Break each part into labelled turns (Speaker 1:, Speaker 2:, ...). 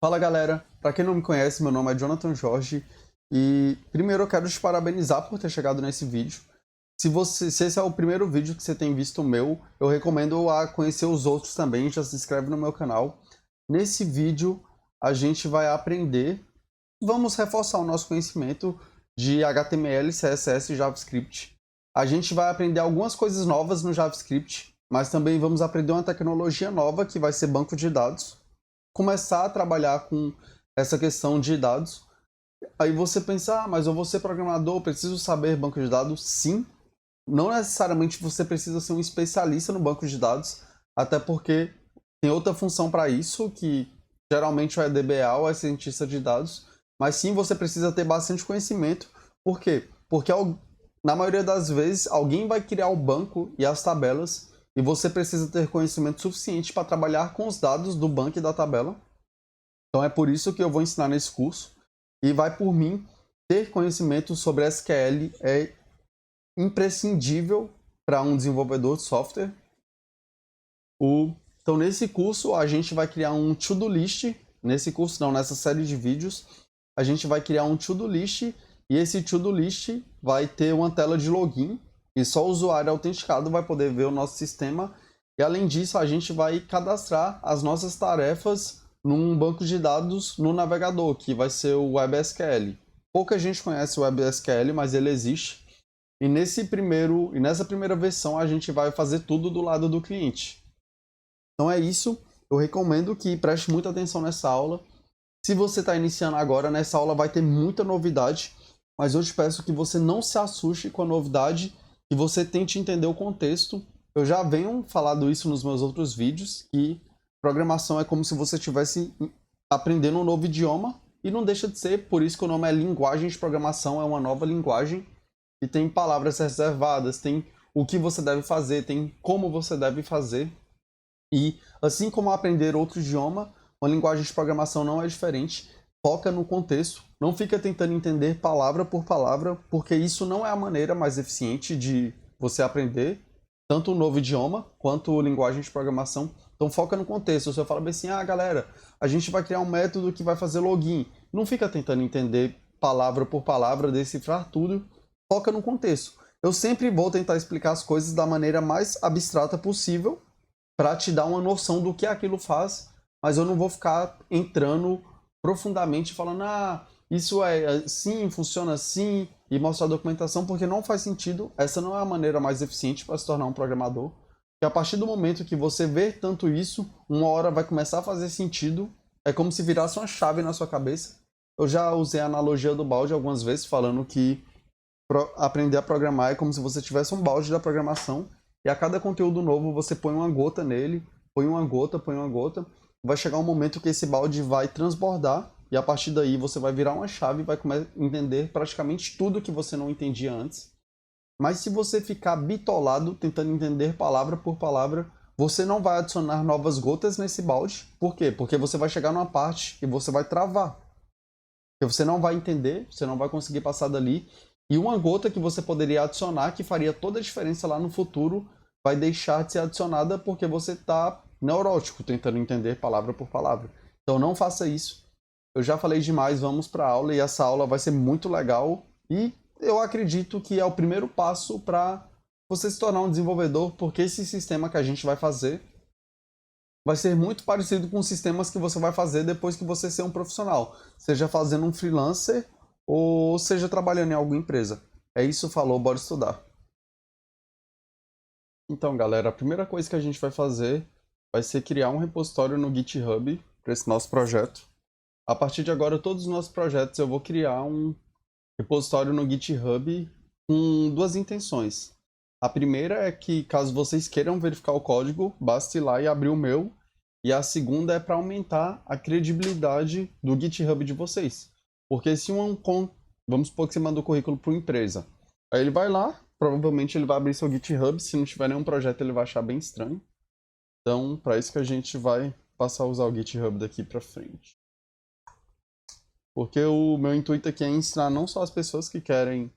Speaker 1: Fala galera, para quem não me conhece, meu nome é Jonathan Jorge e primeiro eu quero te parabenizar por ter chegado nesse vídeo. Se esse é o primeiro vídeo que você tem visto meu, eu recomendo a conhecer os outros também, já se inscreve no meu canal. Nesse vídeo a gente vai aprender, vamos reforçar o nosso conhecimento de HTML, CSS e JavaScript. A gente vai aprender algumas coisas novas no JavaScript, mas também vamos aprender uma tecnologia nova que vai ser banco de dados. Começar a trabalhar com essa questão de dados. Aí você pensa, mas eu vou ser programador, preciso saber banco de dados? Sim. Não necessariamente você precisa ser um especialista no banco de dados, até porque tem outra função para isso, que geralmente é DBA ou é cientista de dados, mas sim você precisa ter bastante conhecimento. Por quê? Porque na maioria das vezes alguém vai criar o banco e as tabelas, e você precisa ter conhecimento suficiente para trabalhar com os dados do banco e da tabela. Então é por isso que eu vou ensinar nesse curso. E vai por mim, ter conhecimento sobre SQL é imprescindível para um desenvolvedor de software. Então nesse curso a gente vai criar um to-do list. Nesse curso não, nessa série de vídeos, a gente vai criar um to-do list. E esse to-do list vai ter uma tela de login. E só o usuário autenticado vai poder ver o nosso sistema. E além disso, a gente vai cadastrar as nossas tarefas num banco de dados no navegador, que vai ser o WebSQL. Pouca gente conhece o WebSQL, mas ele existe. E nessa primeira versão a gente vai fazer tudo do lado do cliente. Então é isso. Eu recomendo que preste muita atenção nessa aula. Se você está iniciando agora, nessa aula vai ter muita novidade, mas eu te peço que você não se assuste com a novidade, que você tente entender o contexto. Eu já venho falando isso nos meus outros vídeos, que programação é como se você estivesse aprendendo um novo idioma, e não deixa de ser, por isso que o nome é linguagem de programação, é uma nova linguagem, e tem palavras reservadas, tem o que você deve fazer, tem como você deve fazer. E assim como aprender outro idioma, uma linguagem de programação não é diferente. Foca no contexto, não fica tentando entender palavra por palavra, porque isso não é a maneira mais eficiente de você aprender tanto um novo idioma quanto linguagem de programação. Então foca no contexto. Você fala bem assim, galera, a gente vai criar um método que vai fazer login. Não fica tentando entender palavra por palavra, decifrar tudo. Foca no contexto. Eu sempre vou tentar explicar as coisas da maneira mais abstrata possível, para te dar uma noção do que aquilo faz, mas eu não vou ficar entrando profundamente falando, isso é assim, funciona assim, e mostrar a documentação, porque não faz sentido. Essa não é a maneira mais eficiente para se tornar um programador. Porque a partir do momento que você vê tanto isso, uma hora vai começar a fazer sentido, é como se virasse uma chave na sua cabeça. Eu já usei a analogia do balde algumas vezes, falando que aprender a programar é como se você tivesse um balde da programação, e a cada conteúdo novo você põe uma gota nele, põe uma gota, vai chegar um momento que esse balde vai transbordar, e a partir daí você vai virar uma chave e vai entender praticamente tudo que você não entendia antes. Mas se você ficar bitolado tentando entender palavra por palavra, você não vai adicionar novas gotas nesse balde. Por quê? Porque você vai chegar numa parte e você vai travar. Porque você não vai entender, você não vai conseguir passar dali. E uma gota que você poderia adicionar, que faria toda a diferença lá no futuro, vai deixar de ser adicionada porque você está neurótico tentando entender palavra por palavra. Então não faça isso. Eu já falei demais, vamos para a aula, e essa aula vai ser muito legal. E eu acredito que é o primeiro passo para você se tornar um desenvolvedor, porque esse sistema que a gente vai fazer vai ser muito parecido com os sistemas que você vai fazer depois que você ser um profissional, seja fazendo um freelancer ou seja trabalhando em alguma empresa. É isso, falou, bora estudar. Então, galera, a primeira coisa que a gente vai fazer vai ser criar um repositório no GitHub para esse nosso projeto. A partir de agora, todos os nossos projetos eu vou criar um repositório no GitHub com duas intenções. A primeira é que, caso vocês queiram verificar o código, basta ir lá e abrir o meu. E a segunda é para aumentar a credibilidade do GitHub de vocês. Porque se vamos supor que você manda o currículo para uma empresa. Aí ele vai lá, provavelmente ele vai abrir seu GitHub. Se não tiver nenhum projeto, ele vai achar bem estranho. Então, para isso que a gente vai passar a usar o GitHub daqui para frente. Porque o meu intuito aqui é ensinar não só as pessoas que querem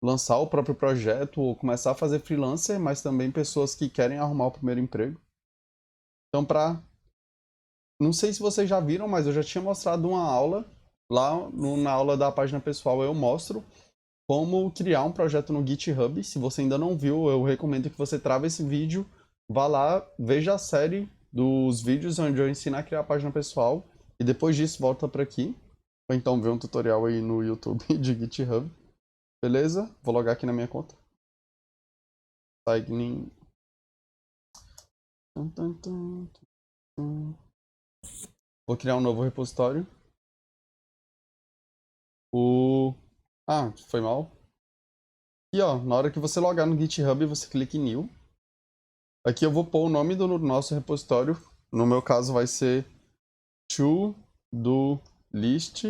Speaker 1: lançar o próprio projeto ou começar a fazer freelancer, mas também pessoas que querem arrumar o primeiro emprego. Então, para Não sei se vocês já viram, mas eu já tinha mostrado uma aula. Lá na aula da página pessoal eu mostro como criar um projeto no GitHub. Se você ainda não viu, eu recomendo que você trave esse vídeo, vá lá, veja a série dos vídeos onde eu ensino a criar a página pessoal e depois disso volta para aqui. Ou então vê um tutorial aí no YouTube de GitHub. Beleza? Vou logar aqui na minha conta. Sign in. Vou criar um novo repositório. Ah, foi mal. E ó, na hora que você logar no GitHub, você clica em New. Aqui eu vou pôr o nome do nosso repositório. No meu caso vai ser to-do list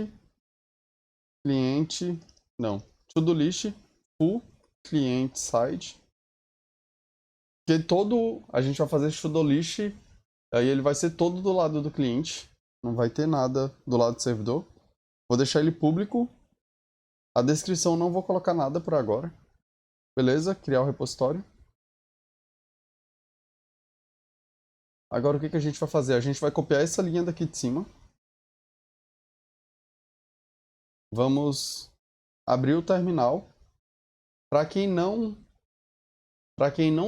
Speaker 1: cliente, não, to-do list full client side. Porque a gente vai fazer esse to-do list, aí ele vai ser todo do lado do cliente, não vai ter nada do lado do servidor. Vou deixar ele público. A descrição não vou colocar nada por agora. Beleza? Criar o repositório. Agora o que a gente vai fazer? A gente vai copiar essa linha daqui de cima. Vamos abrir o terminal. Para quem não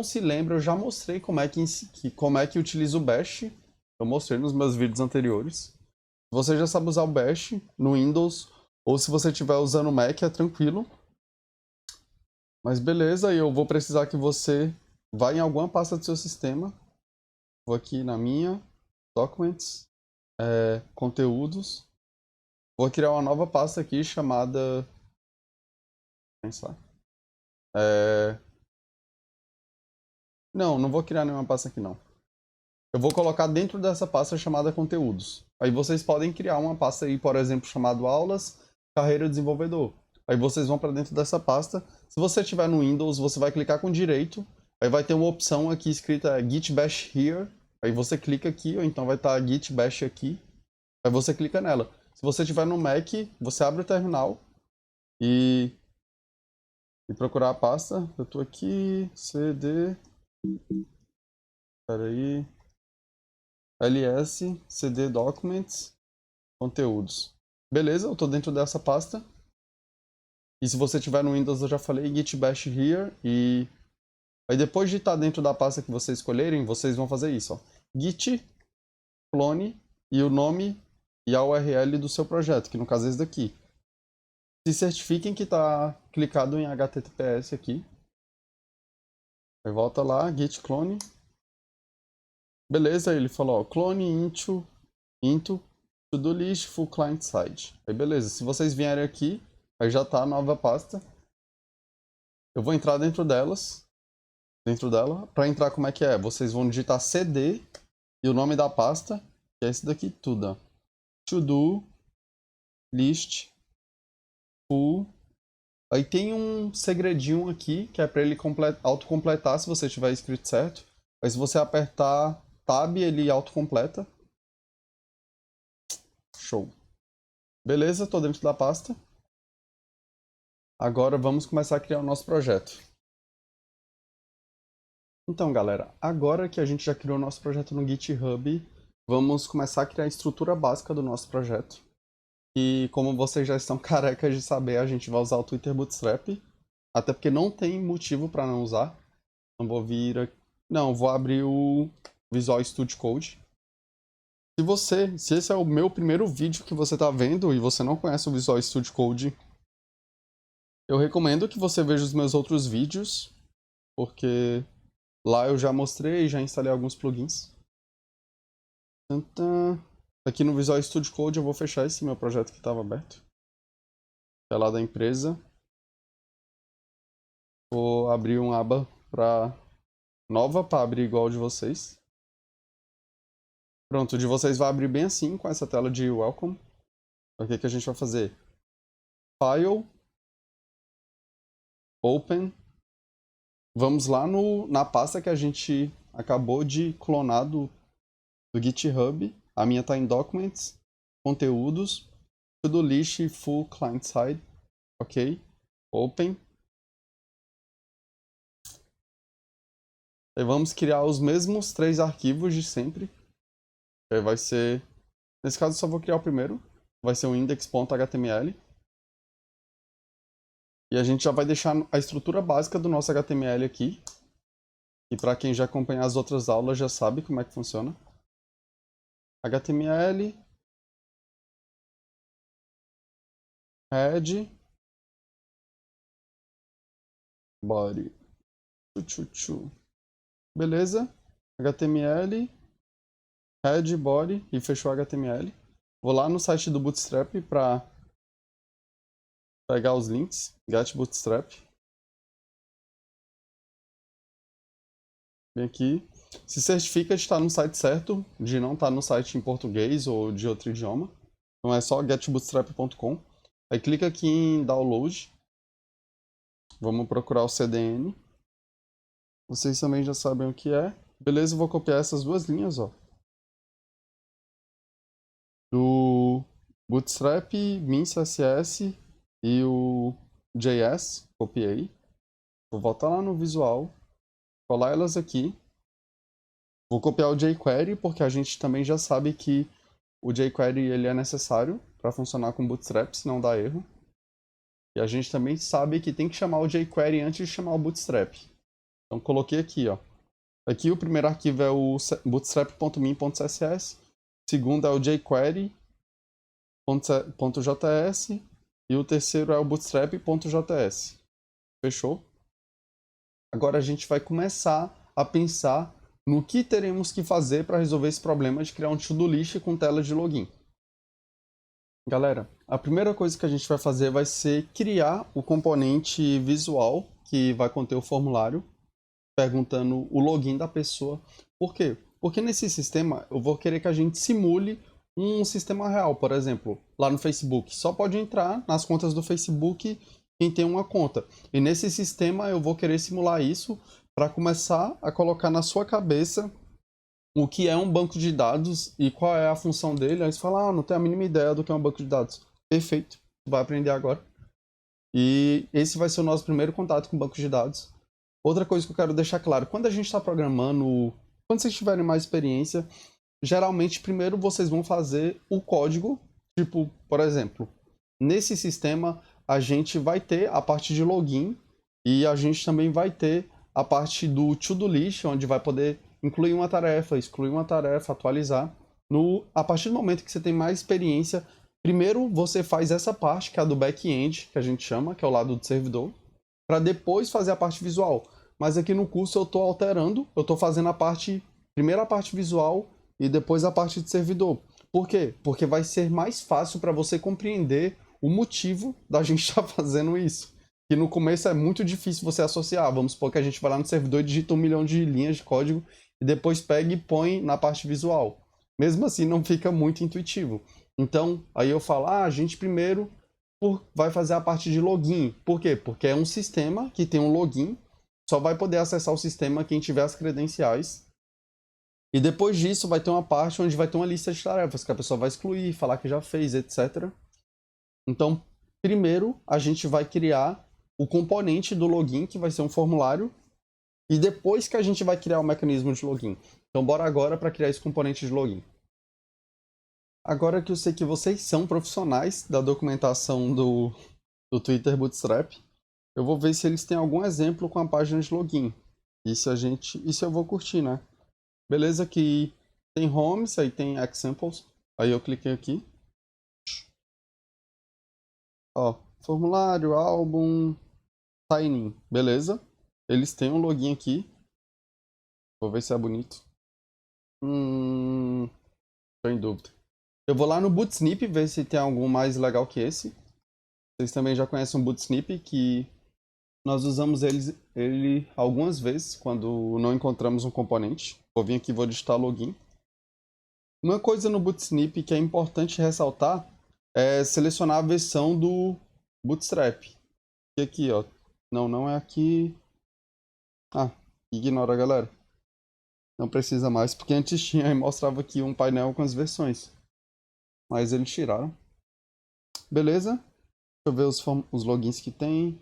Speaker 1: se lembra, eu já mostrei como é que utiliza o Bash. Eu mostrei nos meus vídeos anteriores. Você já sabe usar o Bash no Windows, ou se você estiver usando o Mac, é tranquilo. Mas beleza, eu vou precisar que você vá em alguma pasta do seu sistema. Vou aqui na minha, Documents, Conteúdos. Vou criar uma nova pasta aqui chamada... Pensar. Não vou criar nenhuma pasta aqui não. Eu vou colocar dentro dessa pasta chamada Conteúdos. Aí vocês podem criar uma pasta aí, por exemplo, chamado Aulas, Carreira Desenvolvedor. Aí vocês vão para dentro dessa pasta. Se você estiver no Windows, você vai clicar com direito. Aí vai ter uma opção aqui escrita Git Bash Here. Aí você clica aqui, ou então vai estar Git Bash aqui. Aí você clica nela. Se você estiver no Mac, você abre o terminal e procurar a pasta. Eu tô aqui, cd, peraí, ls, cd documents, conteúdos. Beleza, eu tô dentro dessa pasta. E se você tiver no Windows, eu já falei, git bash here. E aí depois de estar dentro da pasta que vocês escolherem, vocês vão fazer isso, ó. Git clone e o nome e a URL do seu projeto, que no caso é esse daqui. Se certifiquem que está clicado em HTTPS aqui. Aí volta lá, git clone. Beleza, ele falou, ó, clone into to-do list full client side. Aí beleza, se vocês vierem aqui, aí já tá a nova pasta. Eu vou entrar dentro dela. Para entrar, como é que é? Vocês vão digitar cd e o nome da pasta, que é esse daqui tudo, ó. To-do list full. Aí tem um segredinho aqui, que é para ele autocompletar se você tiver escrito certo. Aí se você apertar Tab, ele autocompleta. Show. Beleza, tô dentro da pasta. Agora vamos começar a criar o nosso projeto. Então, galera, agora que a gente já criou o nosso projeto no GitHub, vamos começar a criar a estrutura básica do nosso projeto. E como vocês já estão carecas de saber, a gente vai usar o Twitter Bootstrap. Até porque não tem motivo para não usar. Não vou vir aqui. Não, vou abrir o Visual Studio Code. Se esse é o meu primeiro vídeo que você está vendo e você não conhece o Visual Studio Code, eu recomendo que você veja os meus outros vídeos, porque lá eu já mostrei, já instalei alguns plugins. Aqui no Visual Studio Code eu vou fechar esse meu projeto que estava aberto. É lá da empresa. Vou abrir uma aba nova para abrir igual de vocês. Pronto, o de vocês vai abrir bem assim, com essa tela de Welcome. O que a gente vai fazer? File, Open. Vamos lá na pasta que a gente acabou de clonar do GitHub. A minha está em Documents, Conteúdos, To-do list full client side. Ok. Open. E vamos criar os mesmos 3 arquivos de sempre. Aí vai ser... Nesse caso, eu só vou criar o primeiro. Vai ser o index.html. E a gente já vai deixar a estrutura básica do nosso HTML aqui. E para quem já acompanha as outras aulas já sabe como é que funciona. HTML, head, body. Beleza? HTML, head, body e fechou o HTML. Vou lá no site do Bootstrap para pegar os links. Get Bootstrap. Vem aqui. Se certifica de estar no site certo, de não estar no site em português ou de outro idioma. Então é só getbootstrap.com. Aí clica aqui em download. Vamos procurar o CDN. Vocês também já sabem o que é. Beleza, eu vou copiar essas duas linhas, ó. Do Bootstrap, min CSS e o JS. Copiei. Vou voltar lá no visual. Colar elas aqui. Vou copiar o jQuery, porque a gente também já sabe que o jQuery ele é necessário para funcionar com Bootstrap, senão dá erro. E a gente também sabe que tem que chamar o jQuery antes de chamar o Bootstrap. Então coloquei aqui, ó. Aqui o primeiro arquivo é o bootstrap.min.css, o segundo é o jQuery.js e o terceiro é o bootstrap.js. Fechou? Agora a gente vai começar a pensar no que teremos que fazer para resolver esse problema de criar um to-do list com tela de login. Galera, a primeira coisa que a gente vai fazer vai ser criar o componente visual que vai conter o formulário, perguntando o login da pessoa. Por quê? Porque nesse sistema eu vou querer que a gente simule um sistema real, por exemplo, lá no Facebook. Só pode entrar nas contas do Facebook quem tem uma conta. E nesse sistema eu vou querer simular isso para começar a colocar na sua cabeça o que é um banco de dados e qual é a função dele. Aí você fala, não tenho a mínima ideia do que é um banco de dados. Perfeito, vai aprender agora. E esse vai ser o nosso primeiro contato com banco de dados. Outra coisa que eu quero deixar claro, quando a gente está programando, quando vocês tiverem mais experiência, geralmente primeiro vocês vão fazer o código, tipo, por exemplo, nesse sistema a gente vai ter a parte de login e a gente também vai ter a parte do to-do list, onde vai poder incluir uma tarefa, excluir uma tarefa, atualizar. A partir do momento que você tem mais experiência, primeiro você faz essa parte, que é a do back-end, que a gente chama, que é o lado do servidor, para depois fazer a parte visual. Mas aqui no curso eu estou alterando, eu estou fazendo primeiro a parte visual e depois a parte de servidor. Por quê? Porque vai ser mais fácil para você compreender o motivo da gente estar fazendo isso. Que no começo é muito difícil você associar. Vamos supor que a gente vai lá no servidor e digita 1 milhão de linhas de código e depois pega e põe na parte visual. Mesmo assim, não fica muito intuitivo. Então, aí eu falo, a gente primeiro vai fazer a parte de login. Por quê? Porque é um sistema que tem um login, só vai poder acessar o sistema quem tiver as credenciais. E depois disso vai ter uma parte onde vai ter uma lista de tarefas que a pessoa vai excluir, falar que já fez, etc. Então, primeiro a gente vai criar o componente do login, que vai ser um formulário, e depois que a gente vai criar o mecanismo de login. Então, bora agora para criar esse componente de login. Agora que eu sei que vocês são profissionais da documentação do Twitter Bootstrap, eu vou ver se eles têm algum exemplo com a página de login. Isso eu vou curtir, né? Beleza que tem homes, aí tem examples. Aí eu cliquei aqui. Ó, formulário, álbum, sign in. Beleza? Eles têm um login aqui. Vou ver se é bonito. Tô em dúvida. Eu vou lá no Bootsnip ver se tem algum mais legal que esse. Vocês também já conhecem o Bootsnip, que nós usamos ele algumas vezes quando não encontramos um componente. Vou vir aqui e vou digitar login. Uma coisa no Bootsnip que é importante ressaltar é selecionar a versão do Bootstrap. E aqui, ó. Não é aqui. Ignora, galera. Não precisa mais, porque antes tinha e mostrava aqui um painel com as versões. Mas eles tiraram. Beleza? Deixa eu ver os logins que tem.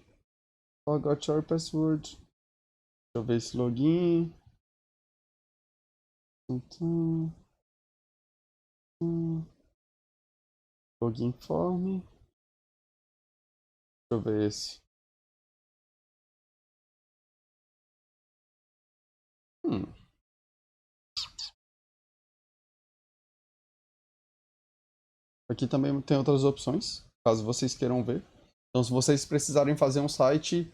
Speaker 1: Forgot your password. Deixa eu ver esse login. Login form. Deixa eu ver esse. Aqui também tem outras opções, caso vocês queiram ver. Então, se vocês precisarem fazer um site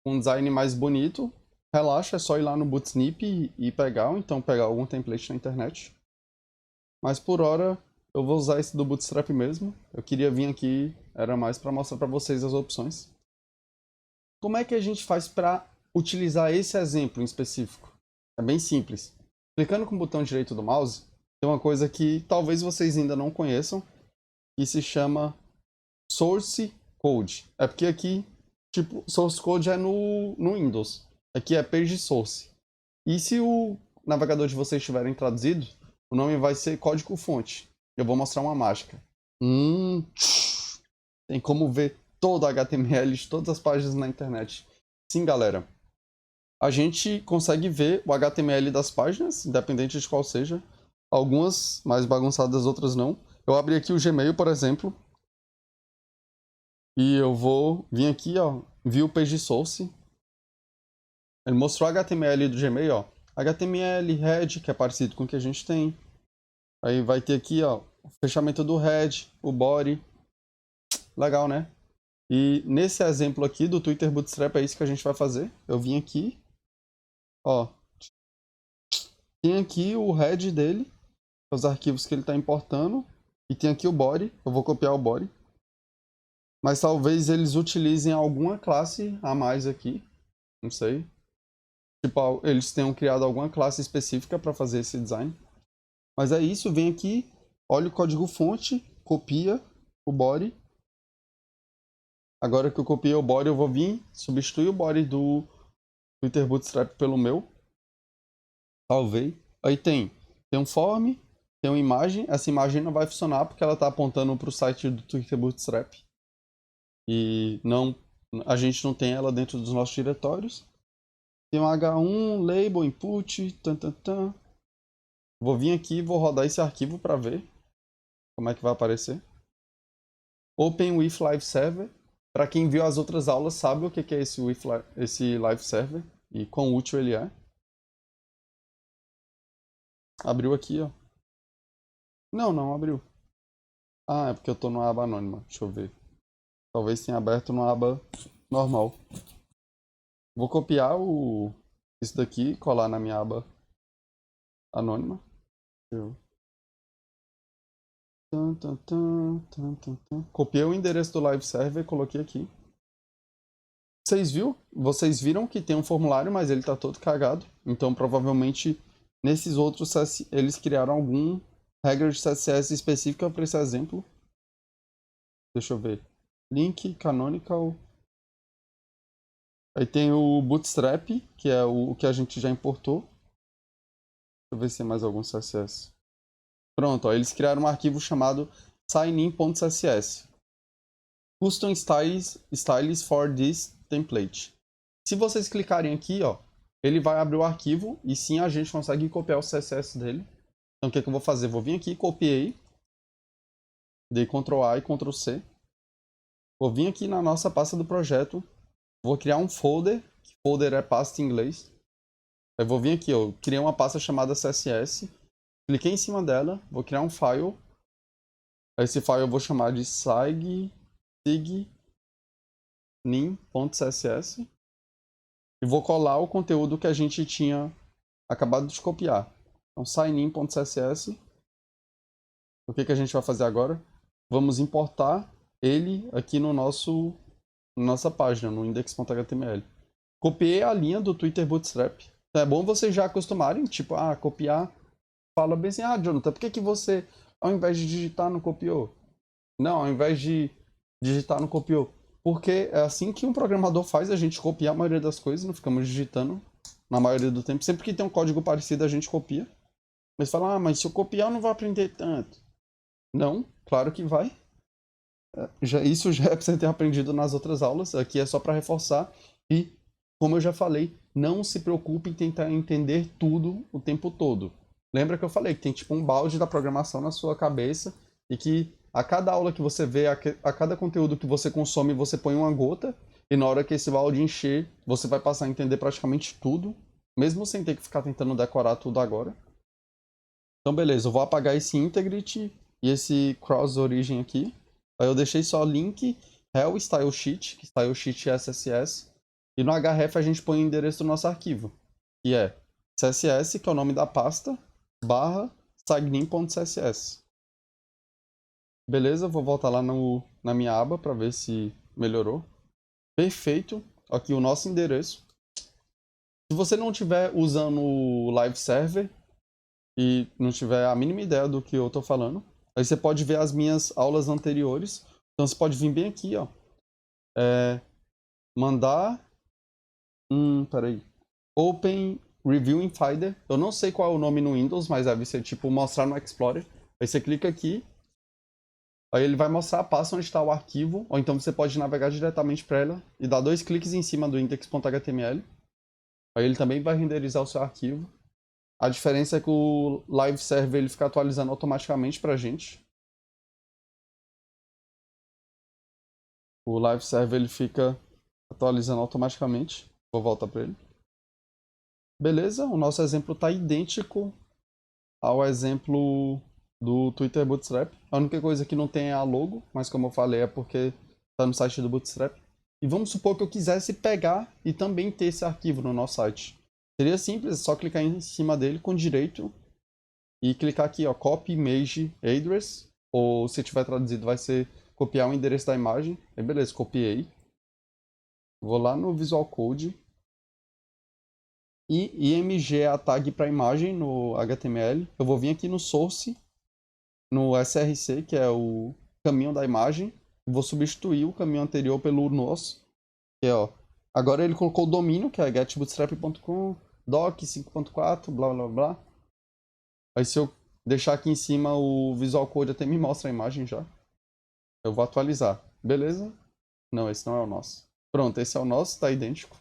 Speaker 1: com um design mais bonito, relaxa, é só ir lá no Bootsnip e pegar, ou então pegar algum template na internet. Mas por hora, eu vou usar esse do Bootstrap mesmo. Eu queria vir aqui, era mais para mostrar para vocês as opções. Como é que a gente faz para utilizar esse exemplo em específico? É bem simples. Clicando com o botão direito do mouse, tem uma coisa que talvez vocês ainda não conheçam, que se chama Source Code. É porque aqui, tipo, Source Code é no Windows. Aqui é Page Source. E se o navegador de vocês estiverem traduzido, o nome vai ser código-fonte. Eu vou mostrar uma mágica. Tem como ver todo o HTML de todas as páginas na internet. Sim, galera. A gente consegue ver o HTML das páginas, independente de qual seja. Algumas mais bagunçadas, outras não. Eu abri aqui o Gmail, por exemplo. E eu vou vir aqui, ó, View Page Source. Ele mostrou o HTML do Gmail, ó. HTML, head, que é parecido com o que a gente tem. Aí vai ter aqui, ó, o fechamento do head, o body. Legal, né? E nesse exemplo aqui do Twitter Bootstrap é isso que a gente vai fazer. Eu vim aqui, ó. Tem aqui o head dele, os arquivos que ele está importando. E tem aqui o body, eu vou copiar o body. Mas talvez eles utilizem alguma classe a mais aqui, não sei. Tipo, eles tenham criado alguma classe específica para fazer esse design. Mas é isso, vem aqui, olha o código-fonte, copia o body. Agora que eu copiei o body, eu vou vir, substituir o body do Twitter Bootstrap pelo meu. Salvei. Aí tem um form, tem uma imagem. Essa imagem não vai funcionar porque ela está apontando para o site do Twitter Bootstrap. E não, a gente não tem ela dentro dos nossos diretórios. Tem um H1, label, input, Vou vir aqui e vou rodar esse arquivo para ver como é que vai aparecer. Open with Live Server. Para quem viu as outras aulas sabe o que é esse Live Server e quão útil ele é. Abriu aqui, ó. Não abriu. Ah, é porque eu tô numa aba anônima. Deixa eu ver. Talvez tenha aberto numa aba normal. Vou copiar isso daqui e colar na minha aba anônima. Copiei o endereço do live server e coloquei aqui. Vocês viram que tem um formulário, mas ele está todo cagado. Então provavelmente nesses outros eles criaram algum regra de CSS específica para esse exemplo. Deixa eu ver. Link, canonical. Aí tem o Bootstrap, que é o que a gente já importou. Deixa eu ver se tem mais algum CSS. Pronto, ó, eles criaram um arquivo chamado signin.css. Custom styles for this template. Se vocês clicarem aqui, ó, ele vai abrir o arquivo e sim a gente consegue copiar o CSS dele. Então o que, que eu vou fazer? Vou vir aqui, copiei, dei Ctrl A e Ctrl C. Vou vir aqui na nossa pasta do projeto, vou criar um folder, que folder é pasta em inglês. Eu vou vir aqui, ó, criei uma pasta chamada CSS, cliquei em cima dela, vou criar um file. Esse file eu vou chamar de signin.css e vou colar o conteúdo que a gente tinha acabado de copiar. Então, signin.css. O que a gente vai fazer agora? Vamos importar ele aqui no nossa página, no index.html. Copiei a linha do Twitter Bootstrap. Então, é bom vocês já acostumarem, tipo, copiar. Fala bem assim, Jonathan, por que você, ao invés de digitar, não copiou? Não, ao invés de digitar, não copiou. Porque é assim que um programador faz, a gente copia a maioria das coisas, não ficamos digitando na maioria do tempo. Sempre que tem um código parecido, a gente copia. Mas fala, mas se eu copiar, eu não vou aprender tanto. Não, claro que vai. Isso já é para você ter aprendido nas outras aulas. Aqui é só para reforçar. E, como eu já falei, não se preocupe em tentar entender tudo o tempo todo. Lembra que eu falei que tem tipo um balde da programação na sua cabeça e que a cada aula que você vê, a cada conteúdo que você consome, você põe uma gota e na hora que esse balde encher, você vai passar a entender praticamente tudo, mesmo sem ter que ficar tentando decorar tudo agora. Então beleza, eu vou apagar esse integrity e esse cross origin aqui. Aí eu deixei só link rel style sheet, que style sheet é SSS, e no href a gente põe o endereço do nosso arquivo, que é css, que é o nome da pasta, /signin.css. Beleza, vou voltar lá na minha aba para ver se melhorou. Perfeito, aqui o nosso endereço. Se você não estiver usando o Live Server e não tiver a mínima ideia do que eu estou falando, aí você pode ver as minhas aulas anteriores. Então você pode vir bem aqui, ó. Mandar. Peraí. Open Review in Finder. Eu não sei qual é o nome no Windows, mas deve ser tipo mostrar no Explorer. Aí você clica aqui. Aí ele vai mostrar a pasta onde está o arquivo. Ou então você pode navegar diretamente para ela e dar 2 cliques em cima do index.html. Aí ele também vai renderizar o seu arquivo. A diferença é que o Live Server ele fica atualizando automaticamente pra gente. O Live Server ele fica atualizando automaticamente. Vou voltar para ele. Beleza, o nosso exemplo está idêntico ao exemplo do Twitter Bootstrap. A única coisa que não tem é a logo, mas como eu falei é porque está no site do Bootstrap. E vamos supor que eu quisesse pegar e também ter esse arquivo no nosso site. Seria simples, é só clicar em cima dele com direito e clicar aqui, ó, Copy Image Address, ou se tiver traduzido vai ser copiar o endereço da imagem. Aí beleza, copiei. Vou lá no Visual Code. E img é a tag para imagem no HTML. Eu vou vir aqui no source, no src, que é o caminho da imagem. Vou substituir o caminho anterior pelo nosso, que é, ó. Agora ele colocou o domínio, que é getbootstrap.com, doc 5.4, blá blá blá. Aí se eu deixar aqui em cima o Visual Code até me mostra a imagem já. Eu vou atualizar. Beleza? Não, esse não é o nosso. Pronto, esse é o nosso, tá idêntico.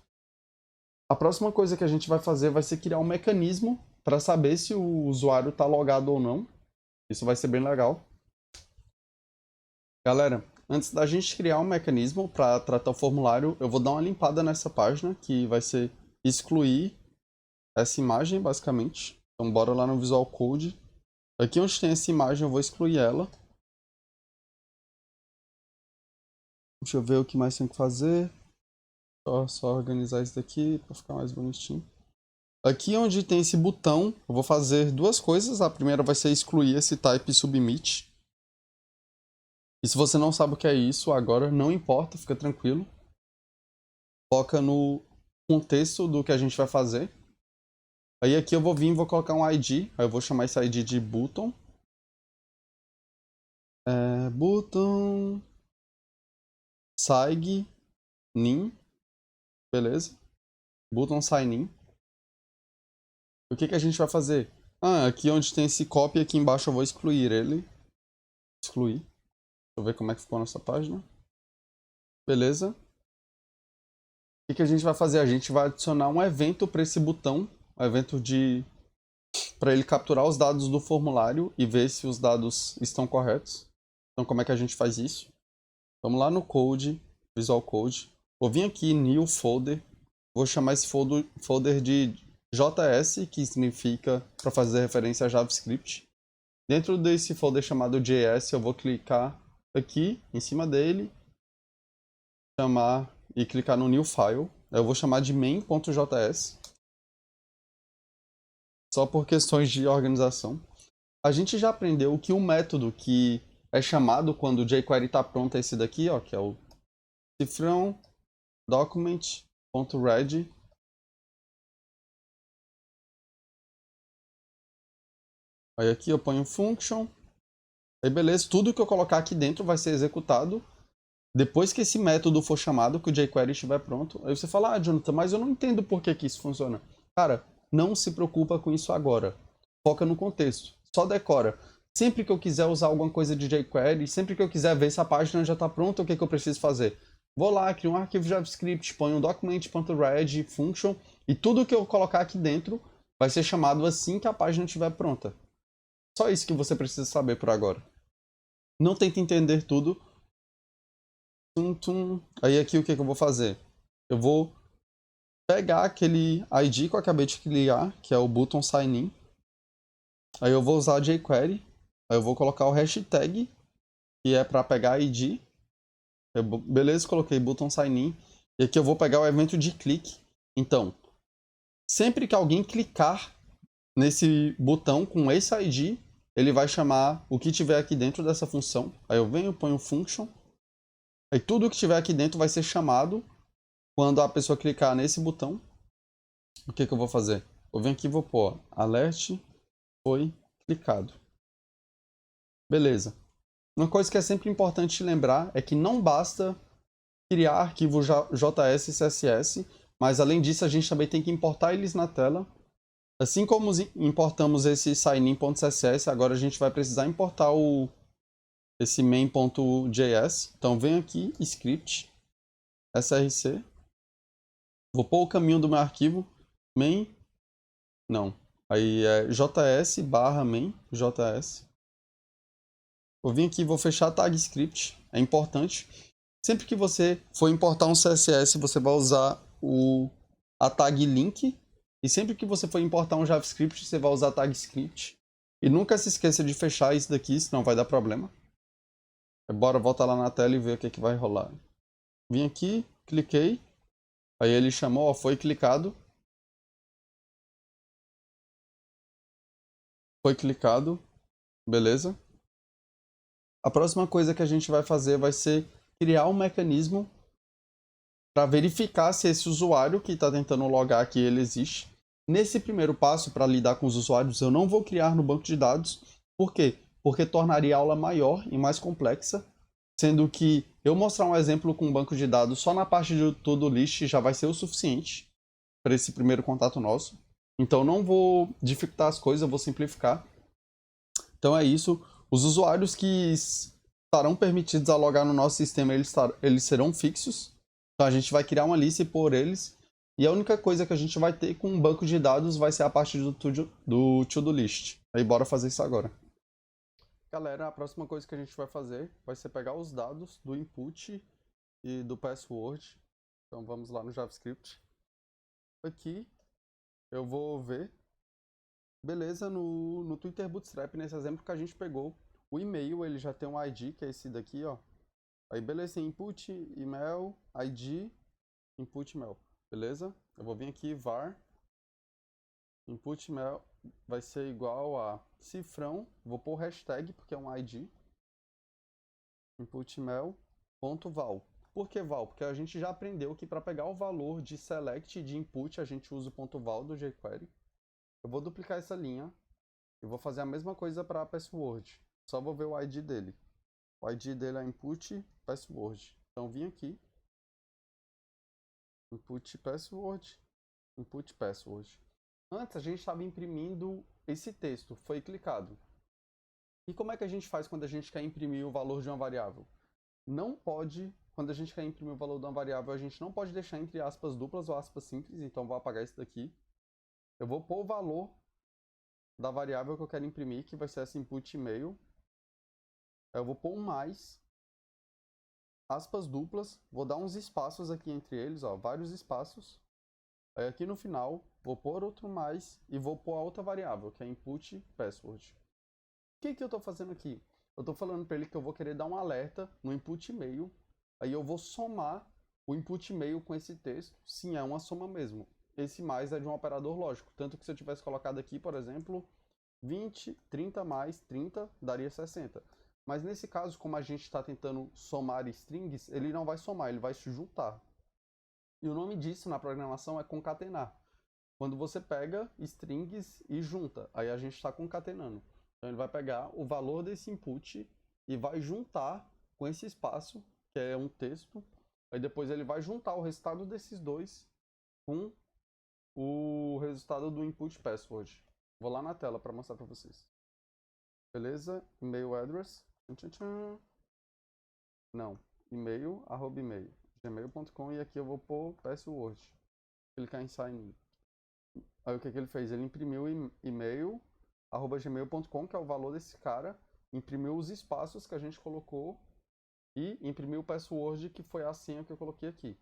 Speaker 1: A próxima coisa que a gente vai fazer vai ser criar um mecanismo para saber se o usuário está logado ou não. Isso vai ser bem legal. Galera, antes da gente criar um mecanismo para tratar o formulário, eu vou dar uma limpada nessa página, que vai ser excluir essa imagem, basicamente. Então bora lá no Visual Code. Aqui onde tem essa imagem eu vou excluir ela. Deixa eu ver o que mais tem que fazer. Só organizar isso daqui para ficar mais bonitinho. Aqui onde tem esse botão, eu vou fazer duas coisas. A primeira vai ser excluir esse type submit. E se você não sabe o que é isso agora, não importa, fica tranquilo. Foca no contexto do que a gente vai fazer. Aí aqui eu vou vir e vou colocar um ID. Aí eu vou chamar esse ID de button. Button sign in. Beleza? Button sign in. O que a gente vai fazer? Aqui onde tem esse copy, aqui embaixo eu vou excluir ele. Excluir. Deixa eu ver como é que ficou a nossa página. Beleza? O que a gente vai fazer? A gente vai adicionar um evento para esse botão. Um evento para ele capturar os dados do formulário e ver se os dados estão corretos. Então como é que a gente faz isso? Vamos lá no Code, Visual Code. Vou vir aqui, New Folder. Vou chamar esse folder de JS, que significa para fazer referência a JavaScript. Dentro desse folder chamado JS, eu vou clicar aqui em cima dele, chamar e clicar no New File. Eu vou chamar de main.js. Só por questões de organização. A gente já aprendeu que o método que é chamado quando o jQuery está pronto é esse daqui, ó, que é o cifrão document.read. Aí aqui eu ponho function. Aí beleza, tudo que eu colocar aqui dentro vai ser executado depois que esse método for chamado, que o jQuery estiver pronto. Aí você fala, Jonathan, mas eu não entendo por que isso funciona. Cara, não se preocupa com isso agora. Foca no contexto. Só decora. Sempre que eu quiser usar alguma coisa de jQuery, sempre que eu quiser ver se a página já está pronta, o que eu preciso fazer? Vou lá, crio um arquivo JavaScript, ponho um document.read function e tudo que eu colocar aqui dentro vai ser chamado assim que a página estiver pronta. Só isso que você precisa saber por agora. Não tente entender tudo. Aí aqui o que eu vou fazer? Eu vou pegar aquele ID que eu acabei de criar, que é o button sign in. Aí eu vou usar jQuery. Aí eu vou colocar o hashtag, que é para pegar ID. Beleza, coloquei button sign in. E aqui eu vou pegar o evento de clique. Então, sempre que alguém clicar nesse botão com esse ID, ele vai chamar o que tiver aqui dentro dessa função. Aí eu venho, ponho function. Aí tudo que tiver aqui dentro vai ser chamado quando a pessoa clicar nesse botão. O que eu vou fazer? Eu venho aqui e vou pôr alert foi clicado. Beleza. Uma coisa que é sempre importante lembrar é que não basta criar arquivo JS e CSS, mas além disso a gente também tem que importar eles na tela. Assim como importamos esse signin.css, agora a gente vai precisar importar esse main.js. Então vem aqui, script, src. Vou pôr o caminho do meu arquivo, main, não. Aí é js barra main, js. Vou vir aqui e vou fechar a tag script, é importante. Sempre que você for importar um CSS, você vai usar a tag link. E sempre que você for importar um JavaScript, você vai usar a tag script. E nunca se esqueça de fechar isso daqui, senão vai dar problema. Bora voltar lá na tela e ver o que vai rolar. Vim aqui, cliquei. Aí ele chamou, ó, foi clicado. Foi clicado. Beleza. A próxima coisa que a gente vai fazer vai ser criar um mecanismo para verificar se esse usuário que está tentando logar aqui, ele existe. Nesse primeiro passo, para lidar com os usuários, eu não vou criar no banco de dados. Por quê? Porque tornaria a aula maior e mais complexa, sendo que eu mostrar um exemplo com um banco de dados só na parte do to-do list já vai ser o suficiente para esse primeiro contato nosso. Então não vou dificultar as coisas, eu vou simplificar. Então é isso. Os usuários que estarão permitidos a logar no nosso sistema, eles serão fixos. Então a gente vai criar uma lista por eles. E a única coisa que a gente vai ter com um banco de dados vai ser a parte do to-do list. Aí bora fazer isso agora. Galera, a próxima coisa que a gente vai fazer vai ser pegar os dados do input e do password. Então vamos lá no JavaScript. Aqui eu vou ver. Beleza, no Twitter Bootstrap, nesse exemplo que a gente pegou, o e-mail ele já tem um ID, que é esse daqui, ó. Aí beleza, input, email, ID, input, email. Beleza? Eu vou vir aqui, var, input, email vai ser igual a cifrão, vou pôr hashtag, porque é um ID, input, email, ponto val. Por que val? Porque a gente já aprendeu que para pegar o valor de select de input, a gente usa o ponto val do jQuery. Eu vou duplicar essa linha e vou fazer a mesma coisa para password. Só vou ver o ID dele. O ID dele é input password. Então vim aqui, input password, input password. Antes a gente estava imprimindo esse texto, foi clicado. E como é que a gente faz quando a gente quer imprimir o valor de uma variável? Não pode, quando a gente quer imprimir o valor de uma variável, a gente não pode deixar entre aspas duplas ou aspas simples, então vou apagar isso daqui. Eu vou pôr o valor da variável que eu quero imprimir, que vai ser essa input email. Eu vou pôr um mais, aspas duplas, vou dar uns espaços aqui entre eles, ó, vários espaços. Aí aqui no final, vou pôr outro mais e vou pôr a outra variável, que é input password. O que eu estou fazendo aqui? Eu estou falando para ele que eu vou querer dar um alerta no input e-mail, aí eu vou somar o input e-mail com esse texto. Sim, é uma soma mesmo. Esse mais é de um operador lógico, tanto que se eu tivesse colocado aqui, por exemplo, 20, 30 mais 30 daria 60. Mas nesse caso, como a gente está tentando somar strings, ele não vai somar, ele vai se juntar. E o nome disso na programação é concatenar. Quando você pega strings e junta, aí a gente está concatenando. Então ele vai pegar o valor desse input e vai juntar com esse espaço, que é um texto. Aí depois ele vai juntar o resultado desses dois com o resultado do input password. Vou lá na tela para mostrar para vocês. Beleza? E-mail address. Não. E-mail, @e-mail. gmail.com e aqui eu vou pôr password. Clicar em sign in. Aí o que ele fez? Ele imprimiu o e-mail, @gmail.com, que é o valor desse cara, imprimiu os espaços que a gente colocou e imprimiu o password, que foi a senha que eu coloquei aqui.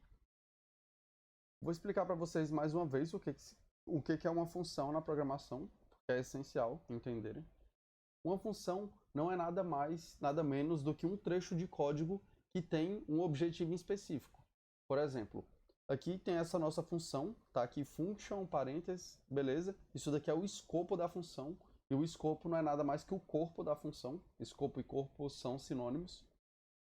Speaker 1: Vou explicar para vocês mais uma vez o que é uma função na programação, porque é essencial entenderem. Uma função não é nada mais, nada menos do que um trecho de código que tem um objetivo específico. Por exemplo, aqui tem essa nossa função, tá aqui function, parênteses, beleza? Isso daqui é o escopo da função, e o escopo não é nada mais que o corpo da função. Escopo e corpo são sinônimos.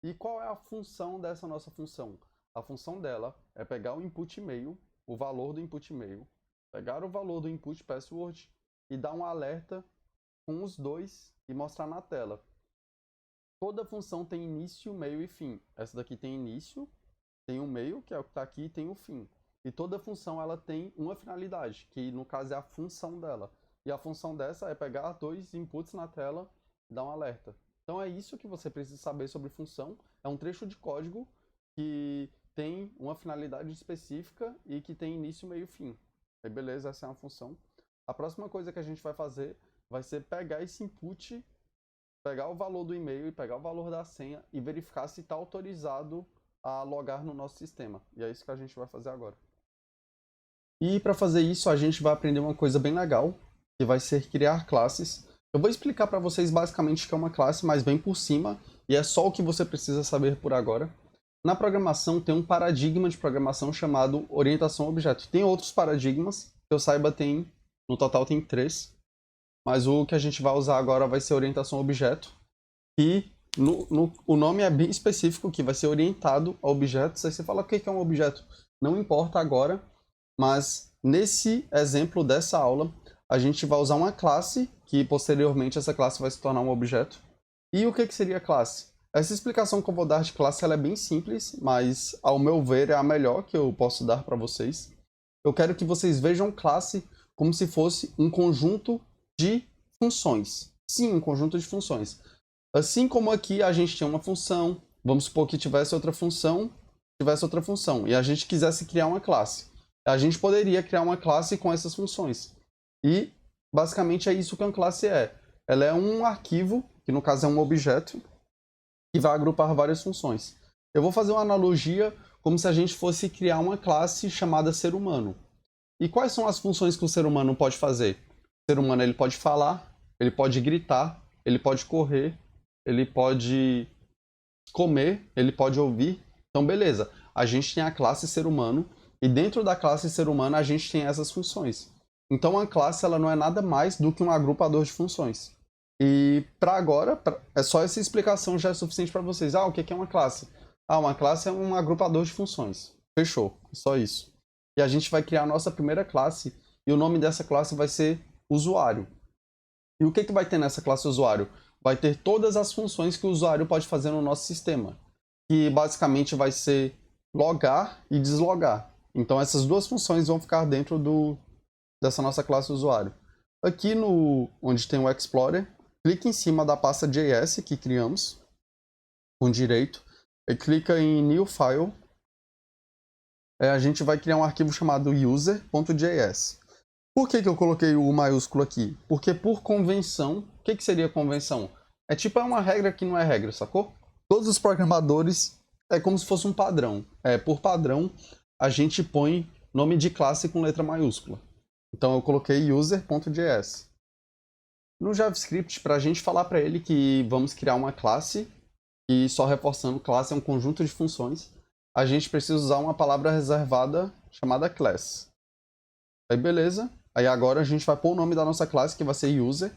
Speaker 1: E qual é a função dessa nossa função? A função dela é pegar o input e-mail, o valor do input e-mail, pegar o valor do input password e dar um alerta com os dois e mostrar na tela. Toda função tem início, meio e fim. Essa daqui tem início, tem o meio, que é o que está aqui, e tem o fim. E toda função ela tem uma finalidade, que no caso é a função dela. E a função dessa é pegar dois inputs na tela e dar um alerta. Então é isso que você precisa saber sobre função. É um trecho de código que tem uma finalidade específica e que tem início, meio e fim. Aí beleza, essa é uma função. A próxima coisa que a gente vai fazer vai ser pegar esse input, pegar o valor do e-mail e pegar o valor da senha e verificar se está autorizado a logar no nosso sistema. E é isso que a gente vai fazer agora. E para fazer isso, a gente vai aprender uma coisa bem legal, que vai ser criar classes. Eu vou explicar para vocês basicamente o que é uma classe, mas bem por cima, e é só o que você precisa saber por agora. Na programação tem um paradigma de programação chamado orientação a objeto. Tem outros paradigmas, que eu saiba tem, no total tem 3. Mas o que a gente vai usar agora vai ser orientação a objeto. E o nome é bem específico, que vai ser orientado a objetos. Aí você fala o que é um objeto. Não importa agora, mas nesse exemplo dessa aula, a gente vai usar uma classe, que posteriormente essa classe vai se tornar um objeto. E o que seria classe? Essa explicação que eu vou dar de classe ela é bem simples, mas ao meu ver é a melhor que eu posso dar para vocês. Eu quero que vocês vejam classe como se fosse um conjunto de funções. Sim, um conjunto de funções. Assim como aqui a gente tinha uma função, vamos supor que tivesse outra função, e a gente quisesse criar uma classe. A gente poderia criar uma classe com essas funções. E basicamente é isso que uma classe é. Ela é um arquivo, que no caso é um objeto, que vai agrupar várias funções. Eu vou fazer uma analogia como se a gente fosse criar uma classe chamada ser humano. E quais são as funções que o ser humano pode fazer? O ser humano ele pode falar, ele pode gritar, ele pode correr, ele pode comer, ele pode ouvir. Então, beleza. A gente tem a classe ser humano e dentro da classe ser humano a gente tem essas funções. Então, a classe ela não é nada mais do que um agrupador de funções. E para agora, é só essa explicação já é suficiente para vocês. Ah, o que é uma classe? Ah, uma classe é um agrupador de funções. Fechou. É só isso. E a gente vai criar a nossa primeira classe e o nome dessa classe vai ser usuário. E o que vai ter nessa classe usuário? Vai ter todas as funções que o usuário pode fazer no nosso sistema, que basicamente vai ser logar e deslogar. Então essas duas funções vão ficar dentro dessa nossa classe usuário. Aqui onde tem o Explorer, clique em cima da pasta JS que criamos, com direito, e clica em New File. A gente vai criar um arquivo chamado user.js. Por que eu coloquei o maiúsculo aqui? Porque por convenção, o que seria convenção? É uma regra que não é regra, sacou? Todos os programadores é como se fosse um padrão. Por padrão, a gente põe nome de classe com letra maiúscula. Então eu coloquei user.js. No JavaScript, para a gente falar para ele que vamos criar uma classe, e só reforçando, classe é um conjunto de funções, a gente precisa usar uma palavra reservada chamada class. Aí beleza. Aí agora a gente vai pôr o nome da nossa classe, que vai ser user,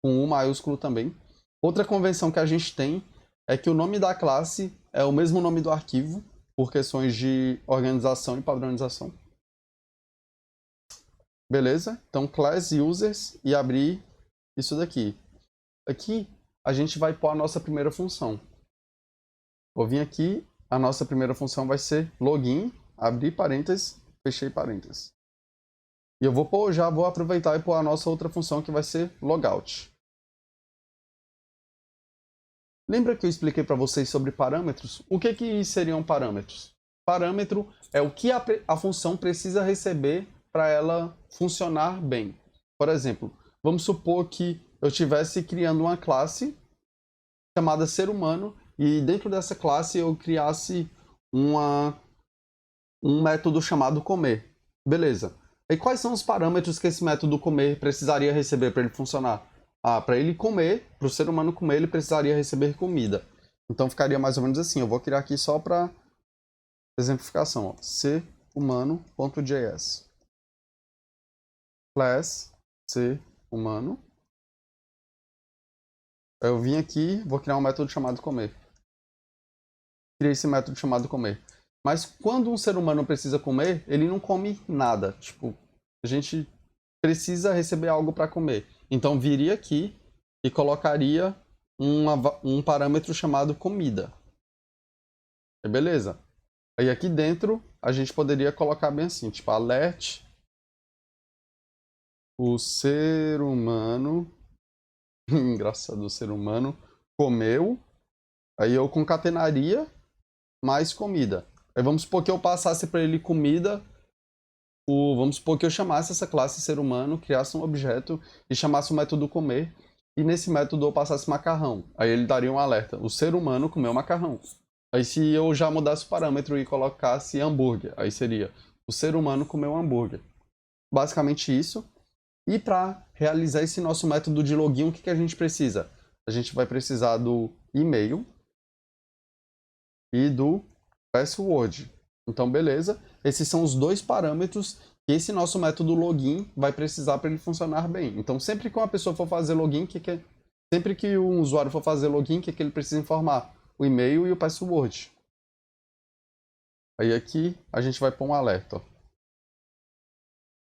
Speaker 1: com U maiúsculo também. Outra convenção que a gente tem é que o nome da classe é o mesmo nome do arquivo, por questões de organização e padronização. Beleza? Então class users e abrir isso daqui. Aqui a gente vai pôr a nossa primeira função. Vou vir aqui, a nossa primeira função vai ser login, abrir parênteses, fechei parênteses. E eu já vou aproveitar e pôr a nossa outra função que vai ser logout. Lembra que eu expliquei para vocês sobre parâmetros? O que seriam parâmetros? Parâmetro é o que a função precisa receber para ela funcionar bem. Por exemplo, vamos supor que eu estivesse criando uma classe chamada ser humano e dentro dessa classe eu criasse um método chamado comer. Beleza. E quais são os parâmetros que esse método comer precisaria receber para ele funcionar? Para ele comer, para o ser humano comer, ele precisaria receber comida. Então ficaria mais ou menos assim. Eu vou criar aqui só para exemplificação. Ó. Ser humano.js. Class ser humano. Eu vim aqui, vou criar um método chamado comer. Criei esse método chamado comer. Mas quando um ser humano precisa comer, ele não come nada. Tipo, a gente precisa receber algo para comer. Então viria aqui e colocaria um parâmetro chamado comida. E beleza. Aí aqui dentro a gente poderia colocar bem assim, tipo alert o ser humano, engraçado, o ser humano comeu. Aí eu concatenaria mais comida. Aí vamos supor que eu passasse para ele comida. Vamos supor que eu chamasse essa classe ser humano, criasse um objeto e chamasse o método comer. E nesse método eu passasse macarrão. Aí ele daria um alerta. O ser humano comeu macarrão. Aí se eu já mudasse o parâmetro e colocasse hambúrguer, aí seria o ser humano comeu hambúrguer. Basicamente isso. E para realizar esse nosso método de login, o que a gente precisa? A gente vai precisar do e-mail e do password. Então, beleza. Esses são os dois parâmetros que esse nosso método login vai precisar para ele funcionar bem. Então, sempre que uma pessoa for fazer login, sempre que um usuário for fazer login, o que ele precisa informar? O e-mail e o password. Aí aqui a gente vai pôr um alerta. Ó.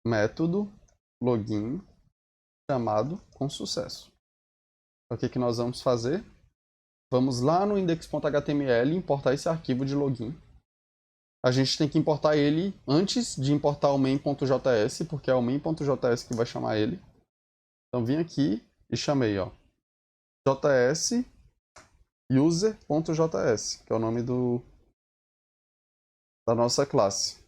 Speaker 1: Método login chamado com sucesso. O que nós vamos fazer? Vamos lá no index.html importar esse arquivo de login. A gente tem que importar ele antes de importar o main.js, porque é o main.js que vai chamar ele. Então vim aqui e chamei, ó, js user.js, que é o nome da nossa classe.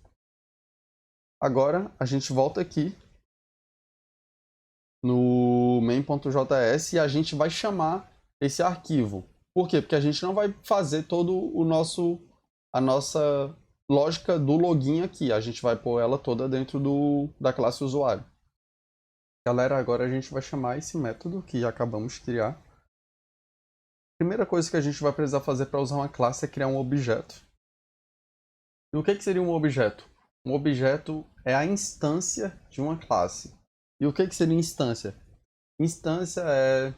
Speaker 1: Agora a gente volta aqui no main.js e a gente vai chamar esse arquivo. Por quê? Porque a gente não vai fazer todo a nossa lógica do login aqui. A gente vai pôr ela toda dentro da classe usuário. Galera, agora a gente vai chamar esse método que acabamos de criar. A primeira coisa que a gente vai precisar fazer para usar uma classe é criar um objeto. E o que seria um objeto? Um objeto é a instância de uma classe. E o que seria instância? Instância é...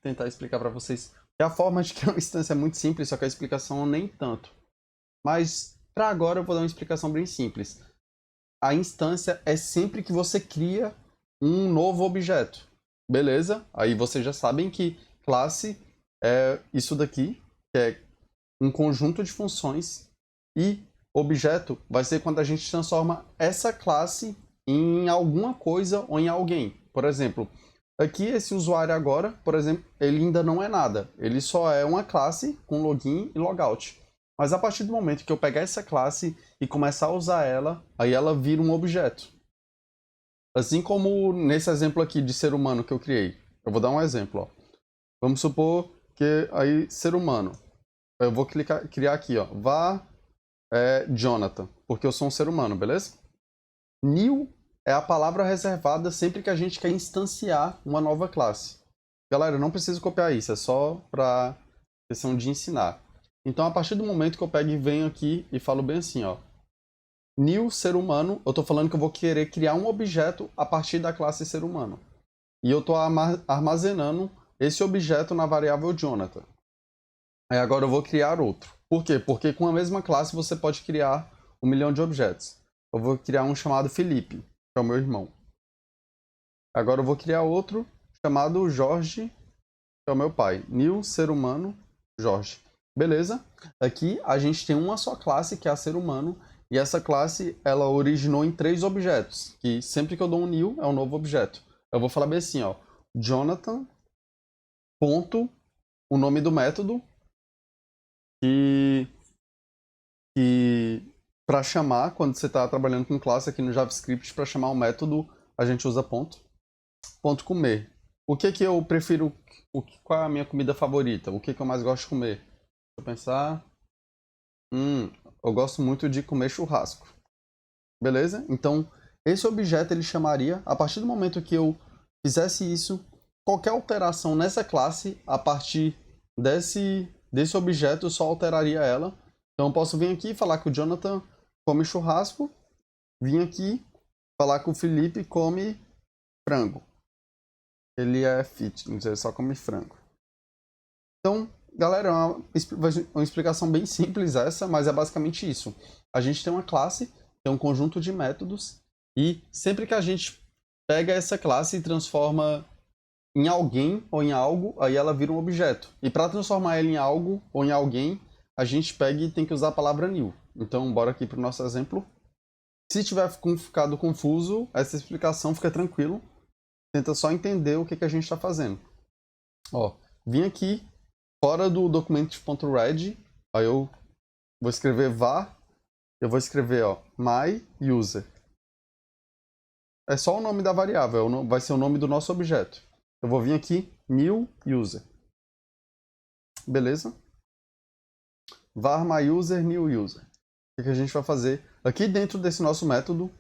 Speaker 1: tentar explicar para vocês. A forma de criar uma instância é muito simples, só que a explicação nem tanto. Mas, para agora, eu vou dar uma explicação bem simples. A instância é sempre que você cria um novo objeto. Beleza? Aí vocês já sabem que classe é isso daqui, que é um conjunto de funções, e objeto vai ser quando a gente transforma essa classe em alguma coisa ou em alguém. Por exemplo, aqui esse usuário agora, por exemplo, ele ainda não é nada. Ele só é uma classe com login e logout. Mas a partir do momento que eu pegar essa classe e começar a usar ela, aí ela vira um objeto. Assim como nesse exemplo aqui de ser humano que eu criei. Eu vou dar um exemplo. Ó. Vamos supor que aí ser humano. Eu vou criar aqui, ó. Jonathan, porque eu sou um ser humano, beleza? New é a palavra reservada sempre que a gente quer instanciar uma nova classe. Galera, não preciso copiar isso, é só para questão de ensinar. Então, a partir do momento que eu pego e venho aqui e falo bem assim, ó. New ser humano, eu estou falando que eu vou querer criar um objeto a partir da classe ser humano. E eu estou armazenando esse objeto na variável Jonathan. Aí agora eu vou criar outro. Por quê? Porque com a mesma classe você pode criar 1 milhão de objetos. Eu vou criar um chamado Felipe, que é o meu irmão. Agora eu vou criar outro chamado Jorge, que é o meu pai. New ser humano, Jorge. Beleza? Aqui a gente tem uma só classe, que é a ser humano. E essa classe, ela originou em 3 objetos. Que sempre que eu dou um new, é um novo objeto. Eu vou falar bem assim, ó. Jonathan, ponto, o nome do método. Que para chamar, quando você está trabalhando com classe aqui no JavaScript, para chamar um método, a gente usa ponto. Ponto comer. O que que eu prefiro, qual é a minha comida favorita? O que que eu mais gosto de comer? Deixa eu pensar. Eu gosto muito de comer churrasco. Beleza? Então, esse objeto ele chamaria, a partir do momento que eu fizesse isso, qualquer alteração nessa classe, a partir desse objeto, eu só alteraria ela. Então, eu posso vir aqui e falar que o Jonathan come churrasco, vir aqui falar que o Felipe come frango. Ele é fitness, ele só come frango. Então, galera, é uma explicação bem simples essa, mas é basicamente isso. A gente tem uma classe, tem um conjunto de métodos, e sempre que a gente pega essa classe e transforma em alguém ou em algo, aí ela vira um objeto. E para transformar ela em algo ou em alguém, a gente pega e tem que usar a palavra new. Então, bora aqui para o nosso exemplo. Se tiver ficado confuso, essa explicação fica tranquilo. Tenta só entender o que a gente está fazendo. Ó, vim aqui, fora do document.read, aí eu vou escrever var, eu vou escrever ó, my user. É só o nome da variável, vai ser o nome do nosso objeto. Eu vou vir aqui, new user. Beleza? Var my user, new user. O que a gente vai fazer? Aqui dentro desse nosso método,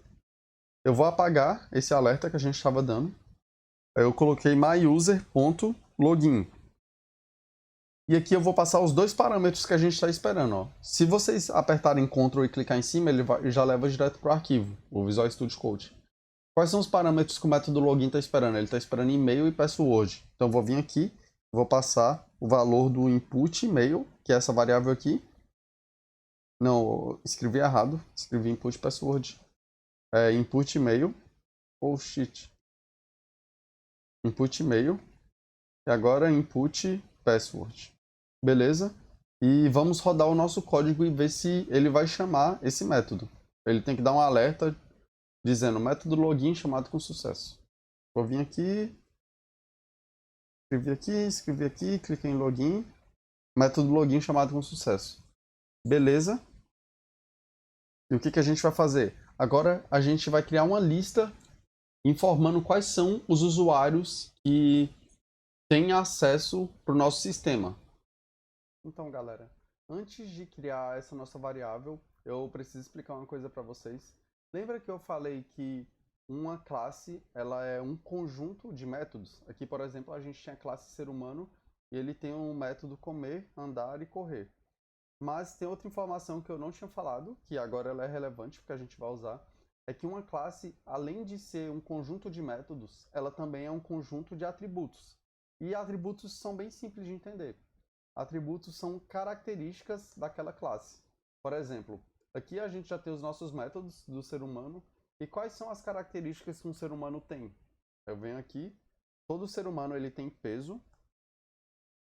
Speaker 1: eu vou apagar esse alerta que a gente estava dando. Aí eu coloquei myuser.login. E aqui eu vou passar os dois parâmetros que a gente está esperando. Ó. Se vocês apertarem Ctrl e clicar em cima, ele já leva direto para o arquivo, o Visual Studio Code. Quais são os parâmetros que o método login está esperando? Ele está esperando e-mail e password. Então eu vou vir aqui, vou passar o valor do input e-mail, que é essa variável aqui. Não, escrevi errado. Escrevi input password. É input e-mail. Oh shit. Input e-mail. E agora input password. Beleza? E vamos rodar o nosso código e ver se ele vai chamar esse método. Ele tem que dar um alerta dizendo método login chamado com sucesso. Vou vir aqui, escrevi aqui, cliquei em login, método login chamado com sucesso. Beleza? E o que a gente vai fazer? Agora a gente vai criar uma lista informando quais são os usuários que têm acesso para o nosso sistema. Então, galera, antes de criar essa nossa variável, eu preciso explicar uma coisa para vocês. Lembra que eu falei que uma classe ela é um conjunto de métodos? Aqui, por exemplo, a gente tinha a classe ser humano e ele tem um método comer, andar e correr. Mas tem outra informação que eu não tinha falado, que agora ela é relevante porque a gente vai usar, é que uma classe, além de ser um conjunto de métodos, ela também é um conjunto de atributos. E atributos são bem simples de entender. Atributos são características daquela classe. Por exemplo, aqui a gente já tem os nossos métodos do ser humano. E quais são as características que um ser humano tem? Eu venho aqui, todo ser humano ele tem peso,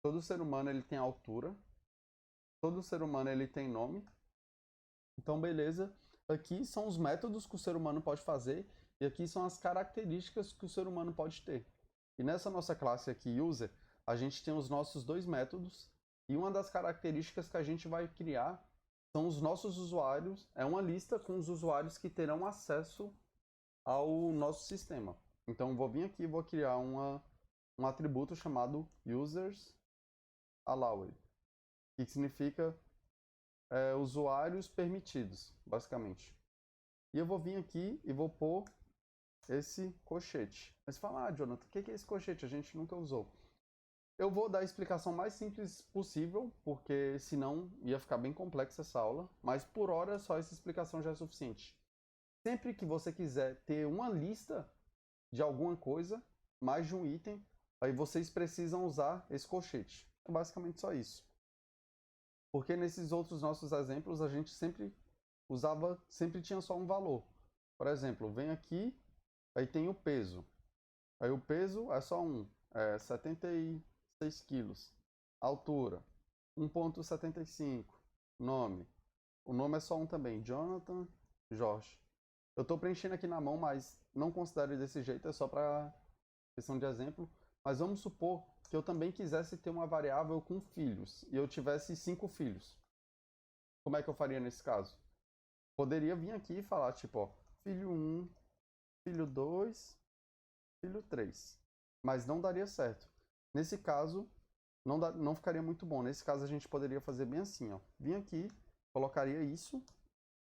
Speaker 1: todo ser humano ele tem altura, todo ser humano ele tem nome. Então, beleza. Aqui são os métodos que o ser humano pode fazer e aqui são as características que o ser humano pode ter. E nessa nossa classe aqui, user, a gente tem os nossos dois métodos e uma das características que a gente vai criar são os nossos usuários, é uma lista com os usuários que terão acesso ao nosso sistema. Então, vou vir aqui e vou criar um atributo chamado users allowed, que significa usuários permitidos, basicamente. E eu vou vir aqui e vou pôr esse colchete. Mas fala, Jonathan, o que é esse colchete? A gente nunca usou. Eu vou dar a explicação mais simples possível, porque senão ia ficar bem complexa essa aula, mas por hora só essa explicação já é suficiente. Sempre que você quiser ter uma lista de alguma coisa, mais de um item, aí vocês precisam usar esse colchete. É basicamente só isso. Porque nesses outros nossos exemplos a gente sempre tinha só um valor. Por exemplo, vem aqui, aí tem o peso. Aí o peso é só 76 quilos. Altura, 1,75. Nome. O nome é só um também, Jonathan Jorge. Eu estou preenchendo aqui na mão, mas não considere desse jeito, é só para questão de exemplo. Mas vamos supor que eu também quisesse ter uma variável com filhos e eu tivesse 5 filhos. Como é que eu faria nesse caso? poderia vir aqui e falar, tipo, ó, filho 1, filho 2, filho 3. Mas não daria certo. Nesse caso, não ficaria muito bom. Nesse caso, a gente poderia fazer bem assim, ó. Vim aqui, colocaria isso,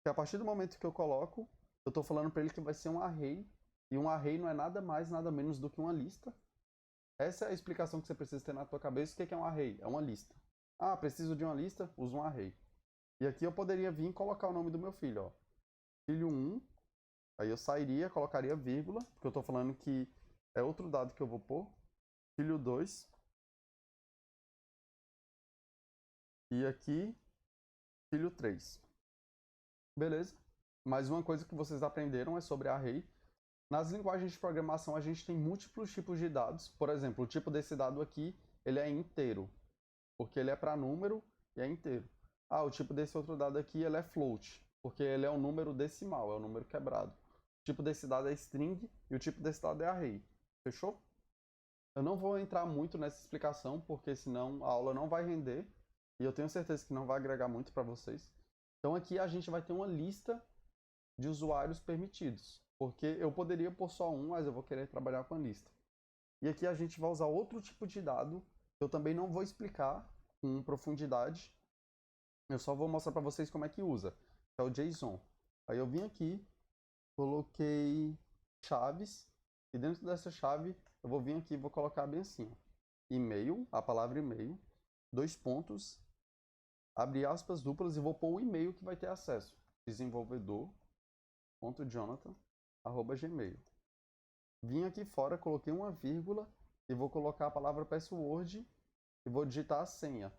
Speaker 1: que a partir do momento que eu coloco, eu estou falando para ele que vai ser um array, e um array não é nada mais, nada menos do que uma lista. Essa é a explicação que você precisa ter na tua cabeça. O que é um array? É uma lista. Ah, preciso de uma lista? Uso um array. E aqui eu poderia vir e colocar o nome do meu filho, ó. Filho 1, aí eu sairia, colocaria vírgula, porque eu estou falando que é outro dado que eu vou pôr. Filho 2. E aqui, filho 3. Beleza? Mais uma coisa que vocês aprenderam é sobre array. Nas linguagens de programação, a gente tem múltiplos tipos de dados. Por exemplo, o tipo desse dado aqui, ele é inteiro, porque ele é para número e é inteiro. Ah, o tipo desse outro dado aqui, ele é float, porque ele é um número decimal, é um número quebrado. O tipo desse dado é string e o tipo desse dado é array. Fechou? Eu não vou entrar muito nessa explicação, porque senão a aula não vai render. E eu tenho certeza que não vai agregar muito para vocês. Então aqui a gente vai ter uma lista de usuários permitidos. Porque eu poderia pôr só um, mas eu vou querer trabalhar com a lista. E aqui a gente vai usar outro tipo de dado, que eu também não vou explicar com profundidade. Eu só vou mostrar para vocês como é que usa, que é o JSON. Aí eu vim aqui, coloquei chaves, e dentro dessa chave eu vou vir aqui e vou colocar bem assim, ó. E-mail, a palavra e-mail, 2 pontos, abre aspas duplas e vou pôr o e-mail que vai ter acesso. desenvolvedor.jonathan@gmail. Vim aqui fora, coloquei uma vírgula e vou colocar a palavra password e vou digitar a senha.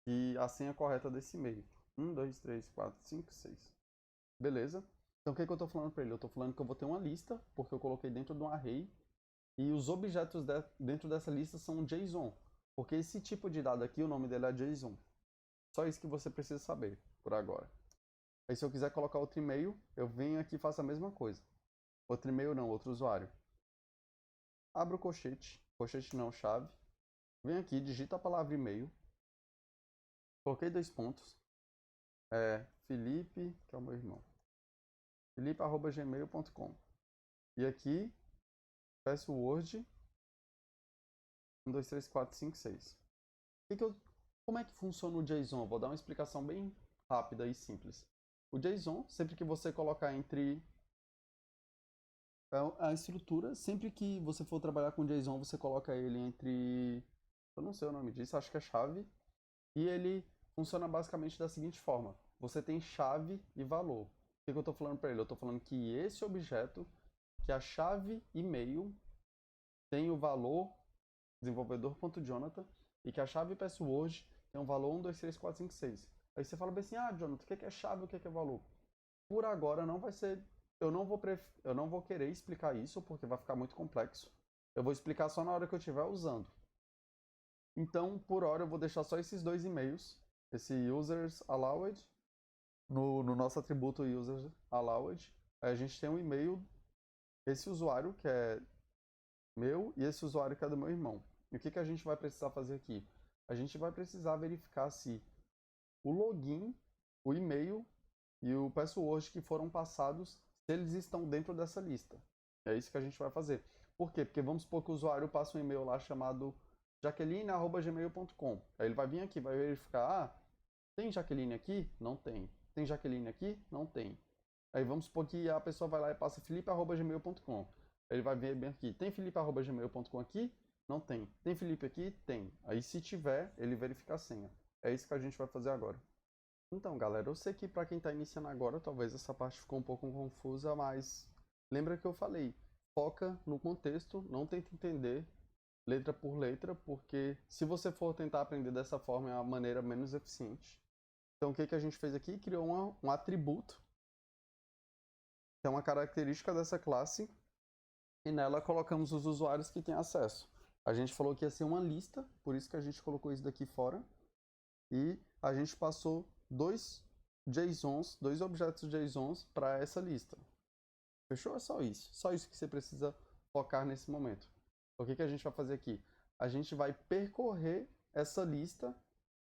Speaker 1: E a senha correta desse e-mail. 1, 2, 3, 4, 5, 6. Beleza? Então o que eu estou falando para ele? Eu estou falando que eu vou ter uma lista, porque eu coloquei dentro de um array, e os objetos dentro dessa lista são JSON. Porque esse tipo de dado aqui, o nome dele é JSON. Só isso que você precisa saber por agora. Aí se eu quiser colocar outro e-mail, eu venho aqui e faço a mesma coisa. Outro e-mail não, outro usuário. Abro o colchete não, chave. Venho aqui, digito a palavra e-mail. Coloquei 2 pontos. Felipe, que é o meu irmão. Felipe@gmail.com. E aqui, password 1, 2, 3, 4, 5, 6. Como é que funciona o JSON? Eu vou dar uma explicação bem rápida e simples. O JSON, sempre que você colocar entre a estrutura, sempre que você for trabalhar com JSON, você coloca ele entre, eu não sei o nome disso, acho que é chave, e ele funciona basicamente da seguinte forma: você tem chave e valor. O que eu estou falando para ele? Eu estou falando que esse objeto, que a chave e-mail tem o valor desenvolvedor.jonathan e que a chave password tem um valor 1, 2, 3, 4, 5, 6. Aí você fala bem assim: ah, Jonathan, o que é chave e o que é valor? Por agora não vai ser. Eu não vou querer explicar isso porque vai ficar muito complexo. Eu vou explicar só na hora que eu estiver usando. Então, por hora, eu vou deixar só esses 2 e-mails. Esse users allowed, no nosso atributo users allowed. Aí a gente tem um e-mail, esse usuário que é meu e esse usuário que é do meu irmão. E o que a gente vai precisar fazer aqui? A gente vai precisar verificar se o login, o e-mail e o password que foram passados, se eles estão dentro dessa lista. É isso que a gente vai fazer. Por quê? Porque vamos supor que o usuário passa um e-mail lá chamado jaqueline@gmail.com. Aí ele vai vir aqui, vai verificar, tem Jaqueline aqui? Não tem. Tem Jaqueline aqui? Não tem. Aí vamos supor que a pessoa vai lá e passa felipe@gmail.com. Ele vai ver bem aqui, tem felipe@gmail.com aqui? Não tem. Tem Felipe aqui? Tem. Aí se tiver, ele verifica a senha. É isso que a gente vai fazer agora. Então, galera, eu sei que para quem está iniciando agora, talvez essa parte ficou um pouco confusa, mas lembra que eu falei, foca no contexto, não tenta entender letra por letra, porque se você for tentar aprender dessa forma é a maneira menos eficiente. Então, o que a gente fez aqui? Criou um atributo, que é uma característica dessa classe, e nela colocamos os usuários que têm acesso. A gente falou que ia ser uma lista, por isso que a gente colocou isso daqui fora, e a gente passou 2 JSONs, 2 objetos JSONs para essa lista. Fechou? É só isso. Só isso que você precisa focar nesse momento. O que a gente vai fazer aqui? A gente vai percorrer essa lista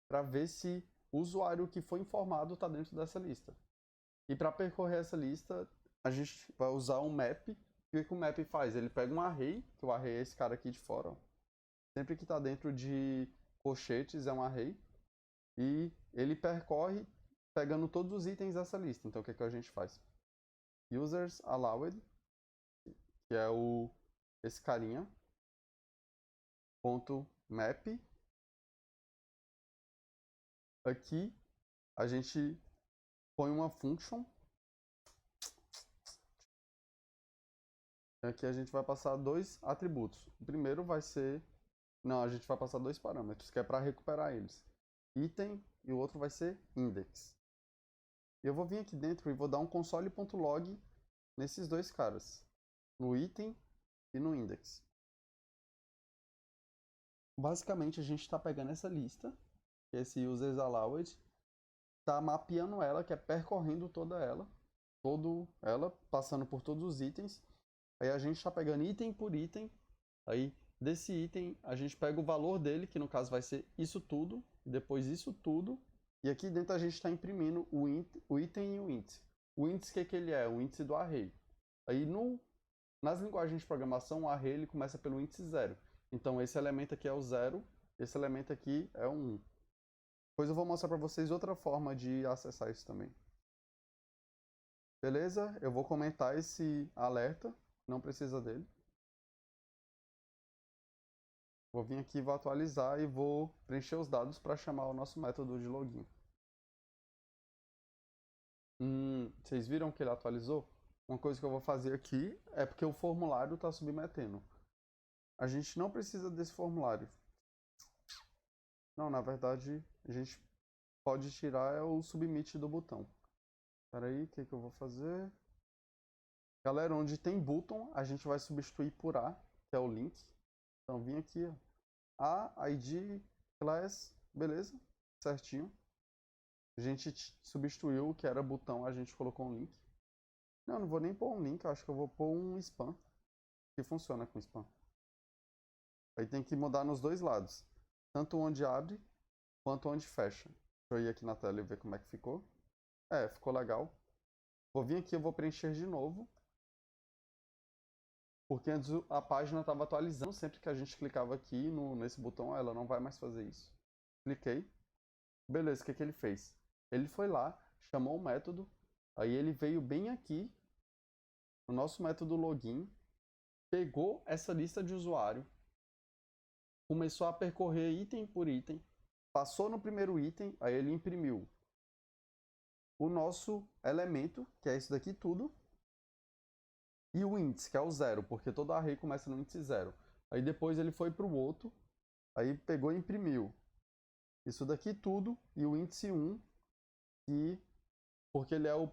Speaker 1: para ver se o usuário que foi informado está dentro dessa lista. E para percorrer essa lista, a gente vai usar um map. E o que o map faz? Ele pega um array, que o array é esse cara aqui de fora, ó. Sempre que está dentro de colchetes é um array. E ele percorre pegando todos os itens dessa lista. Então o que a gente faz? Users allowed, que é esse carinha, ponto map. Aqui a gente põe uma function. Aqui a gente vai passar dois atributos. O primeiro vai ser... Não, a gente vai passar dois parâmetros, que é para recuperar eles. Item e o outro vai ser index. E eu vou vir aqui dentro e vou dar um console.log nesses dois caras. No item e no index. Basicamente a gente está pegando essa lista, que é esse users allowed, está mapeando ela, que é percorrendo toda ela, passando por todos os itens. Aí a gente está pegando item por item. Aí desse item a gente pega o valor dele, que no caso vai ser isso tudo, depois isso tudo. E aqui dentro a gente está imprimindo o item e o índice. O índice, o que ele é? O índice do array. Aí nas linguagens de programação, o array ele começa pelo índice 0. Então esse elemento aqui é o 0, esse elemento aqui é o 1. Depois eu vou mostrar para vocês outra forma de acessar isso também. Beleza? Eu vou comentar esse alerta, não precisa dele. Vou vir aqui, vou atualizar e vou preencher os dados para chamar o nosso método de login. Vocês viram que ele atualizou? Uma coisa que eu vou fazer aqui é porque o formulário está submetendo. A gente não precisa desse formulário. Não, na verdade, a gente pode tirar o submit do botão. Espera aí, o que eu vou fazer? Galera, onde tem button, a gente vai substituir por A, que é o link. Então, vim aqui, ó. A, ID, class, beleza? Certinho. A gente substituiu o que era botão, a gente colocou um link. Não vou nem pôr um link, eu acho que eu vou pôr um spam. Que funciona com spam. Aí tem que mudar nos dois lados. Tanto onde abre, quanto onde fecha. Deixa eu ir aqui na tela e ver como é que ficou. Ficou legal. Vou vir aqui, eu vou preencher de novo. Porque antes a página estava atualizando. Sempre que a gente clicava aqui nesse botão, ela não vai mais fazer isso. Cliquei. Beleza, o que ele fez? Ele foi lá, chamou o método. Aí ele veio bem aqui, no nosso método login. Pegou essa lista de usuário. Começou a percorrer item por item. Passou no primeiro item, aí ele imprimiu o nosso elemento, que é isso daqui tudo, e o índice, que é o 0, porque todo array começa no índice 0. Aí depois ele foi para o outro, aí pegou e imprimiu isso daqui tudo, e o índice 1, porque ele é o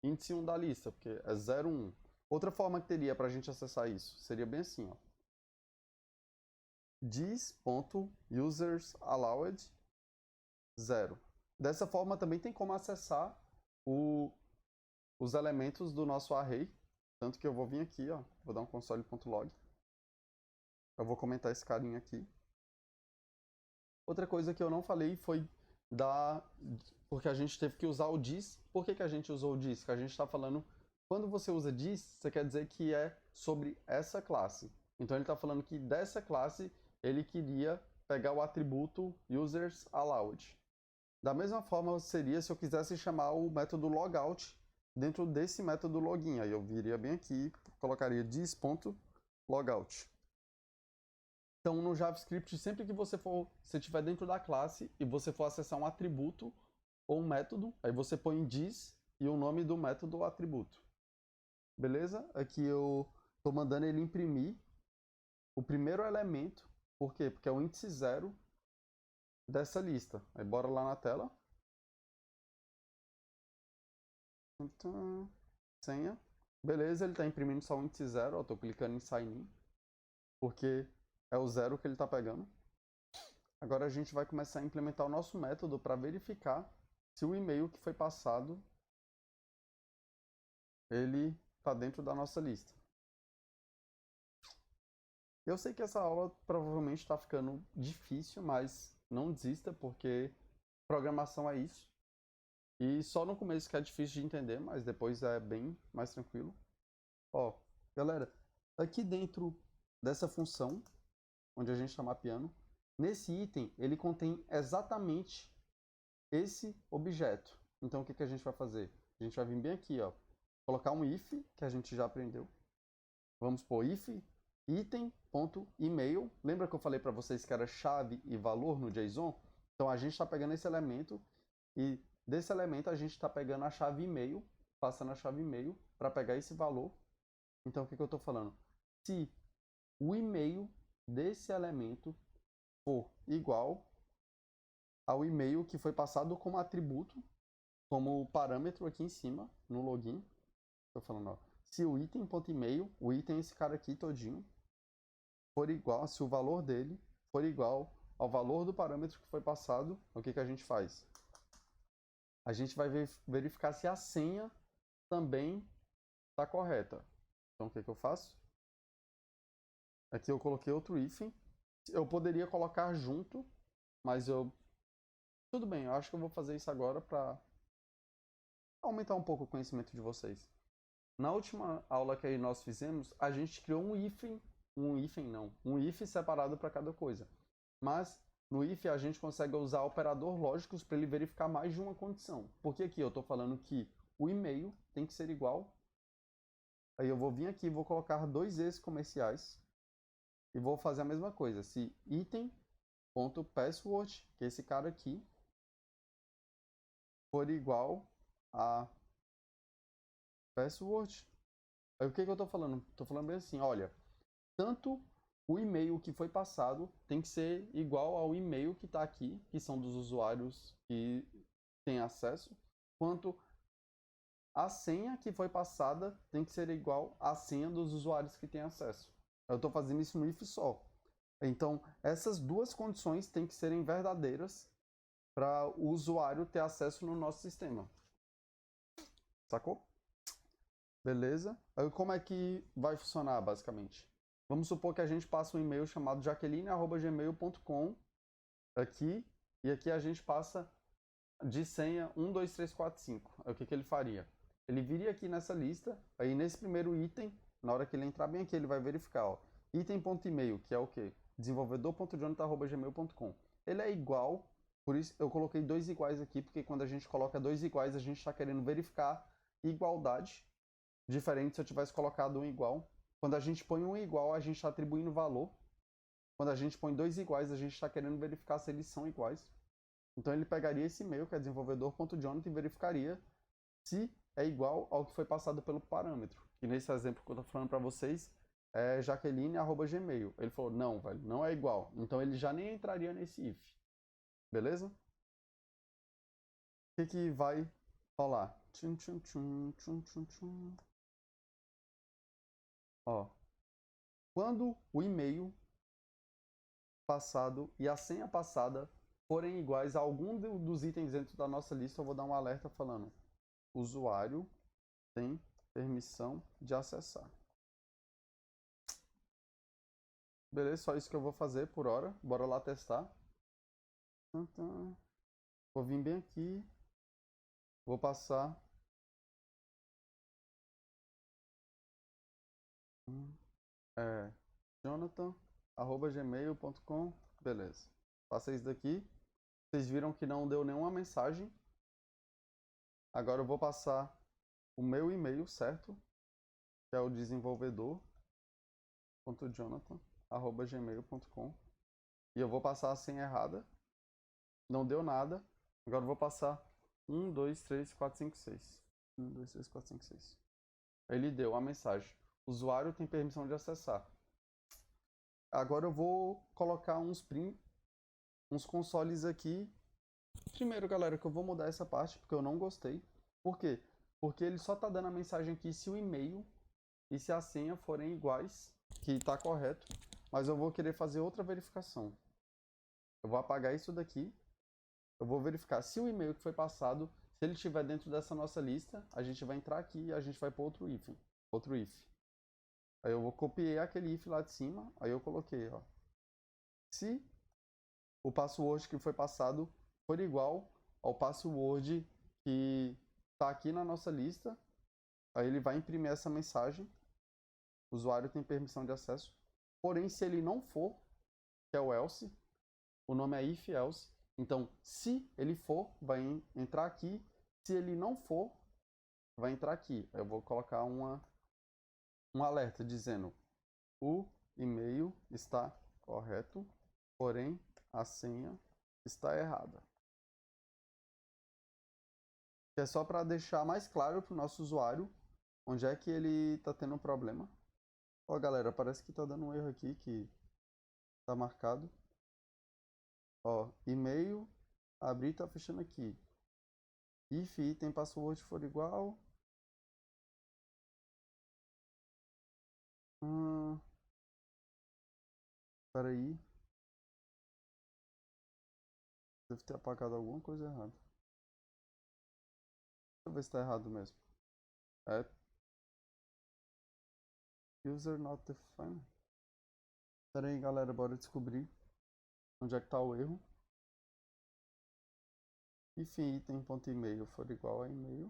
Speaker 1: índice 1 da lista, porque é 0, 1. Outra forma que teria para a gente acessar isso seria bem assim, ó. This.usersAllowed 0. Dessa forma também tem como acessar os elementos do nosso array. Tanto que eu vou vir aqui, ó, vou dar um console.log. Eu vou comentar esse carinha aqui. Outra coisa que eu não falei foi porque a gente teve que usar o this. Por que a gente usou o this? Que a gente está falando, quando você usa this, você quer dizer que é sobre essa classe. Então ele está falando que dessa classe ele queria pegar o atributo usersAllowed. Da mesma forma seria se eu quisesse chamar o método logout dentro desse método login. Aí eu viria bem aqui e colocaria this.logout. Então no JavaScript, sempre que você estiver dentro da classe e você for acessar um atributo ou um método, aí você põe this e o nome do método ou atributo. Beleza? Aqui eu estou mandando ele imprimir o primeiro elemento. Por quê? Porque é o índice 0 dessa lista. Aí bora lá na tela. Senha. Beleza, ele está imprimindo só o índice 0. Estou clicando em sign in, porque é o 0 que ele está pegando. Agora a gente vai começar a implementar o nosso método para verificar se o e-mail que foi passado ele está dentro da nossa lista. Eu sei que essa aula provavelmente está ficando difícil, mas não desista, porque programação é isso. E só no começo que é difícil de entender, mas depois é bem mais tranquilo. Ó, galera, aqui dentro dessa função, onde a gente está mapeando, nesse item ele contém exatamente esse objeto. Então o que a gente vai fazer? A gente vai vir bem aqui, ó, colocar um if, que a gente já aprendeu. Vamos pôr if item.email. Lembra que eu falei para vocês que era chave e valor no JSON? Então a gente está pegando esse elemento e desse elemento a gente está pegando a chave e-mail, passando a chave e-mail para pegar esse valor. Então o que eu estou falando? Se o e-mail desse elemento for igual ao e-mail que foi passado como atributo, como parâmetro aqui em cima, no login. Estou falando, ó, se o item.email, o item é esse cara aqui todinho, for igual, se o valor dele for igual ao valor do parâmetro que foi passado, o que a gente faz? A gente vai verificar se a senha também está correta. Então o que eu faço? Aqui eu coloquei outro hífen. Eu poderia colocar junto, mas tudo bem, eu acho que eu vou fazer isso agora para aumentar um pouco o conhecimento de vocês. Na última aula que nós fizemos, a gente criou um if separado para cada coisa. Mas no if a gente consegue usar operador lógicos para ele verificar mais de uma condição. Porque aqui eu estou falando que o e-mail tem que ser igual. Aí eu vou vir aqui e vou colocar dois es comerciais e vou fazer a mesma coisa. Se item.password, que é esse cara aqui, for igual a password. Aí o que eu estou falando? Estou falando bem assim, olha, tanto o e-mail que foi passado tem que ser igual ao e-mail que está aqui, que são dos usuários que têm acesso, quanto a senha que foi passada tem que ser igual à senha dos usuários que têm acesso. Eu estou fazendo isso no if só. Então, essas duas condições têm que serem verdadeiras para o usuário ter acesso no nosso sistema. Sacou? Beleza? Aí como é que vai funcionar, basicamente? Vamos supor que a gente passa um e-mail chamado jaqueline@gmail.com aqui, e aqui a gente passa de senha 1, 2, 3, 4, 5. Aí o que ele faria? Ele viria aqui nessa lista, aí nesse primeiro item, na hora que ele entrar bem aqui, ele vai verificar, ó, item.email, que é o quê? desenvolvedor.jonathan@gmail.com. Ele é igual, por isso eu coloquei dois iguais aqui, porque quando a gente coloca dois iguais, a gente está querendo verificar igualdade, diferente se eu tivesse colocado um igual. Quando a gente põe um igual, a gente está atribuindo valor. Quando a gente põe dois iguais, a gente está querendo verificar se eles são iguais. Então ele pegaria esse e-mail, que é desenvolvedor.jonathan, e verificaria se é igual ao que foi passado pelo parâmetro. E nesse exemplo que eu estou falando para vocês, é jaqueline@gmail. Ele falou, não, velho, não é igual. Então ele já nem entraria nesse if. Beleza? O que vai rolar? Tchum, tchum, tchum, tchum, tchum, tchum. Ó, quando o e-mail passado e a senha passada forem iguais a algum dos itens dentro da nossa lista, eu vou dar um alerta falando: usuário tem permissão de acessar. Beleza, só isso que eu vou fazer por hora. Bora lá testar. Vou vir bem aqui. Vou passar. Jonathan@gmail.com. Beleza. Passei isso daqui. Vocês viram que não deu nenhuma mensagem. Agora eu vou passar o meu e-mail, certo? Que é o desenvolvedor.jonathan@gmail.com. E eu vou passar a senha errada. Não deu nada. Agora eu vou passar 1, 2, 3, 4, 5, 6. 1, 2, 3, 4, 5, 6. Ele deu a mensagem: o usuário tem permissão de acessar. Agora eu vou colocar uns consoles aqui. Primeiro, galera, que eu vou mudar essa parte porque eu não gostei. Por quê? Porque ele só está dando a mensagem aqui se o e-mail e se a senha forem iguais, que está correto. Mas eu vou querer fazer outra verificação. Eu vou apagar isso daqui. Eu vou verificar se o e-mail que foi passado, se ele estiver dentro dessa nossa lista, a gente vai entrar aqui e a gente vai para outro if. Aí eu vou copiar aquele if lá de cima, aí eu coloquei, ó. Se o password que foi passado for igual ao password que está aqui na nossa lista. Aí ele vai imprimir essa mensagem. O usuário tem permissão de acesso. Porém, se ele não for, que é o else, o nome é if else. Então, se ele for, vai entrar aqui. Se ele não for, vai entrar aqui. Eu vou colocar um alerta dizendo: o e-mail está correto, porém a senha está errada. Que é só para deixar mais claro para o nosso usuário onde é que ele está tendo um problema. Ó, galera, parece que está dando um erro aqui que está marcado. Ó, e-mail, abrir, está fechando aqui. If item password for igual. Espera aí. Deve ter apagado alguma coisa errada. Deixa eu ver se está errado mesmo. É. User not defined. Espera aí, galera, bora descobrir onde é que está o erro. If item.email for igual a e-mail.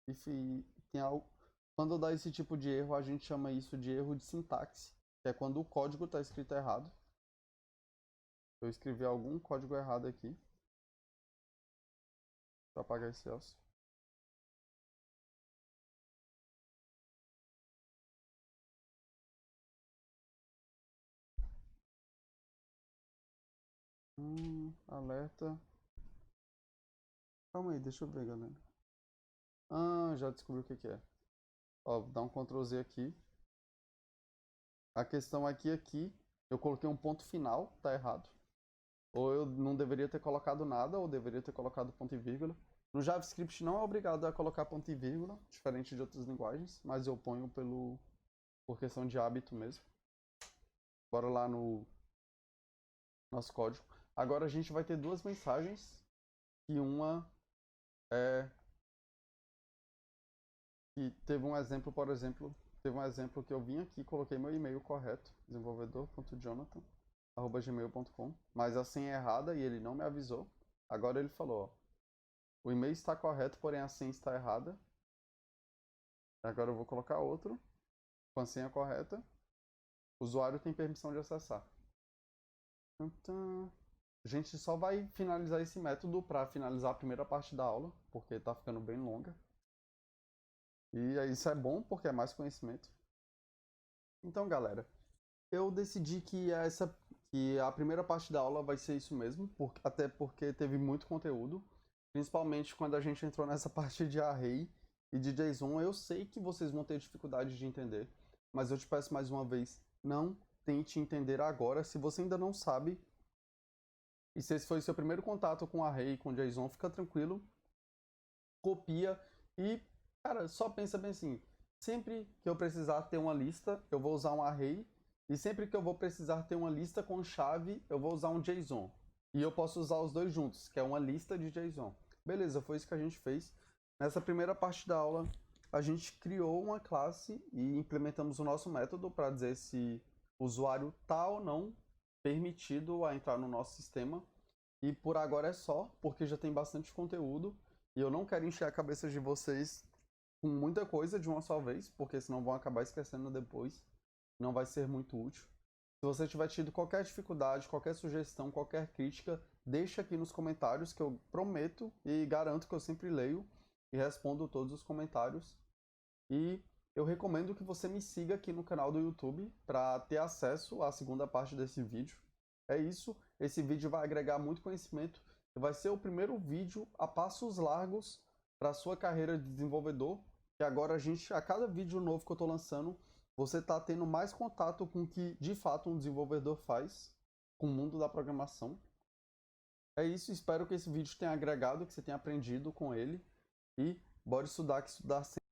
Speaker 1: If tem algo. Quando dá esse tipo de erro, a gente chama isso de erro de sintaxe, que é quando o código está escrito errado. Eu escrevi algum código errado aqui. Deixa eu apagar esse else. Alerta. Calma aí, deixa eu ver, galera. Já descobri o que é. Ó, vou dar um Ctrl Z aqui. A questão aqui, eu coloquei um ponto final, tá errado. Ou eu não deveria ter colocado nada, ou deveria ter colocado ponto e vírgula. No JavaScript não é obrigado a colocar ponto e vírgula, diferente de outras linguagens, mas eu ponho por questão de hábito mesmo. Bora lá no nosso código. Agora a gente vai ter duas mensagens, e uma é que teve um exemplo, por exemplo, teve um exemplo que eu vim aqui, coloquei meu e-mail correto, desenvolvedor.jonathan@gmail.com, mas a senha é errada e ele não me avisou. Agora ele falou, ó, o e-mail está correto, porém a senha está errada. Agora eu vou colocar outro com a senha correta. O usuário tem permissão de acessar. Então, a gente só vai finalizar esse método para finalizar a primeira parte da aula, porque está ficando bem longa. E isso é bom porque é mais conhecimento. Então, galera, eu decidi que a primeira parte da aula vai ser isso mesmo, até porque teve muito conteúdo, principalmente quando a gente entrou nessa parte de array e de JSON. Eu sei que vocês vão ter dificuldade de entender, mas eu te peço mais uma vez, não tente entender agora. Se você ainda não sabe, e se esse foi o seu primeiro contato com array e com JSON, fica tranquilo, copia e, cara, só pensa bem assim, sempre que eu precisar ter uma lista, eu vou usar um array, e sempre que eu vou precisar ter uma lista com chave, eu vou usar um JSON. E eu posso usar os dois juntos, que é uma lista de JSON. Beleza, foi isso que a gente fez. Nessa primeira parte da aula, a gente criou uma classe e implementamos o nosso método para dizer se o usuário está ou não permitido a entrar no nosso sistema. E por agora é só, porque já tem bastante conteúdo. E eu não quero encher a cabeça de vocês com muita coisa de uma só vez, porque senão vão acabar esquecendo depois. Não vai ser muito útil. Se você tiver tido qualquer dificuldade, qualquer sugestão, qualquer crítica, deixa aqui nos comentários, que eu prometo e garanto que eu sempre leio e respondo todos os comentários. E eu recomendo que você me siga aqui no canal do YouTube para ter acesso à segunda parte desse vídeo. É isso, esse vídeo vai agregar muito conhecimento. Vai ser o primeiro vídeo a passos largos para a sua carreira de desenvolvedor. E agora a cada vídeo novo que eu estou lançando, você está tendo mais contato com o que de fato um desenvolvedor faz com o mundo da programação. É isso, espero que esse vídeo tenha agregado, que você tenha aprendido com ele. E bora estudar, que estudar sempre.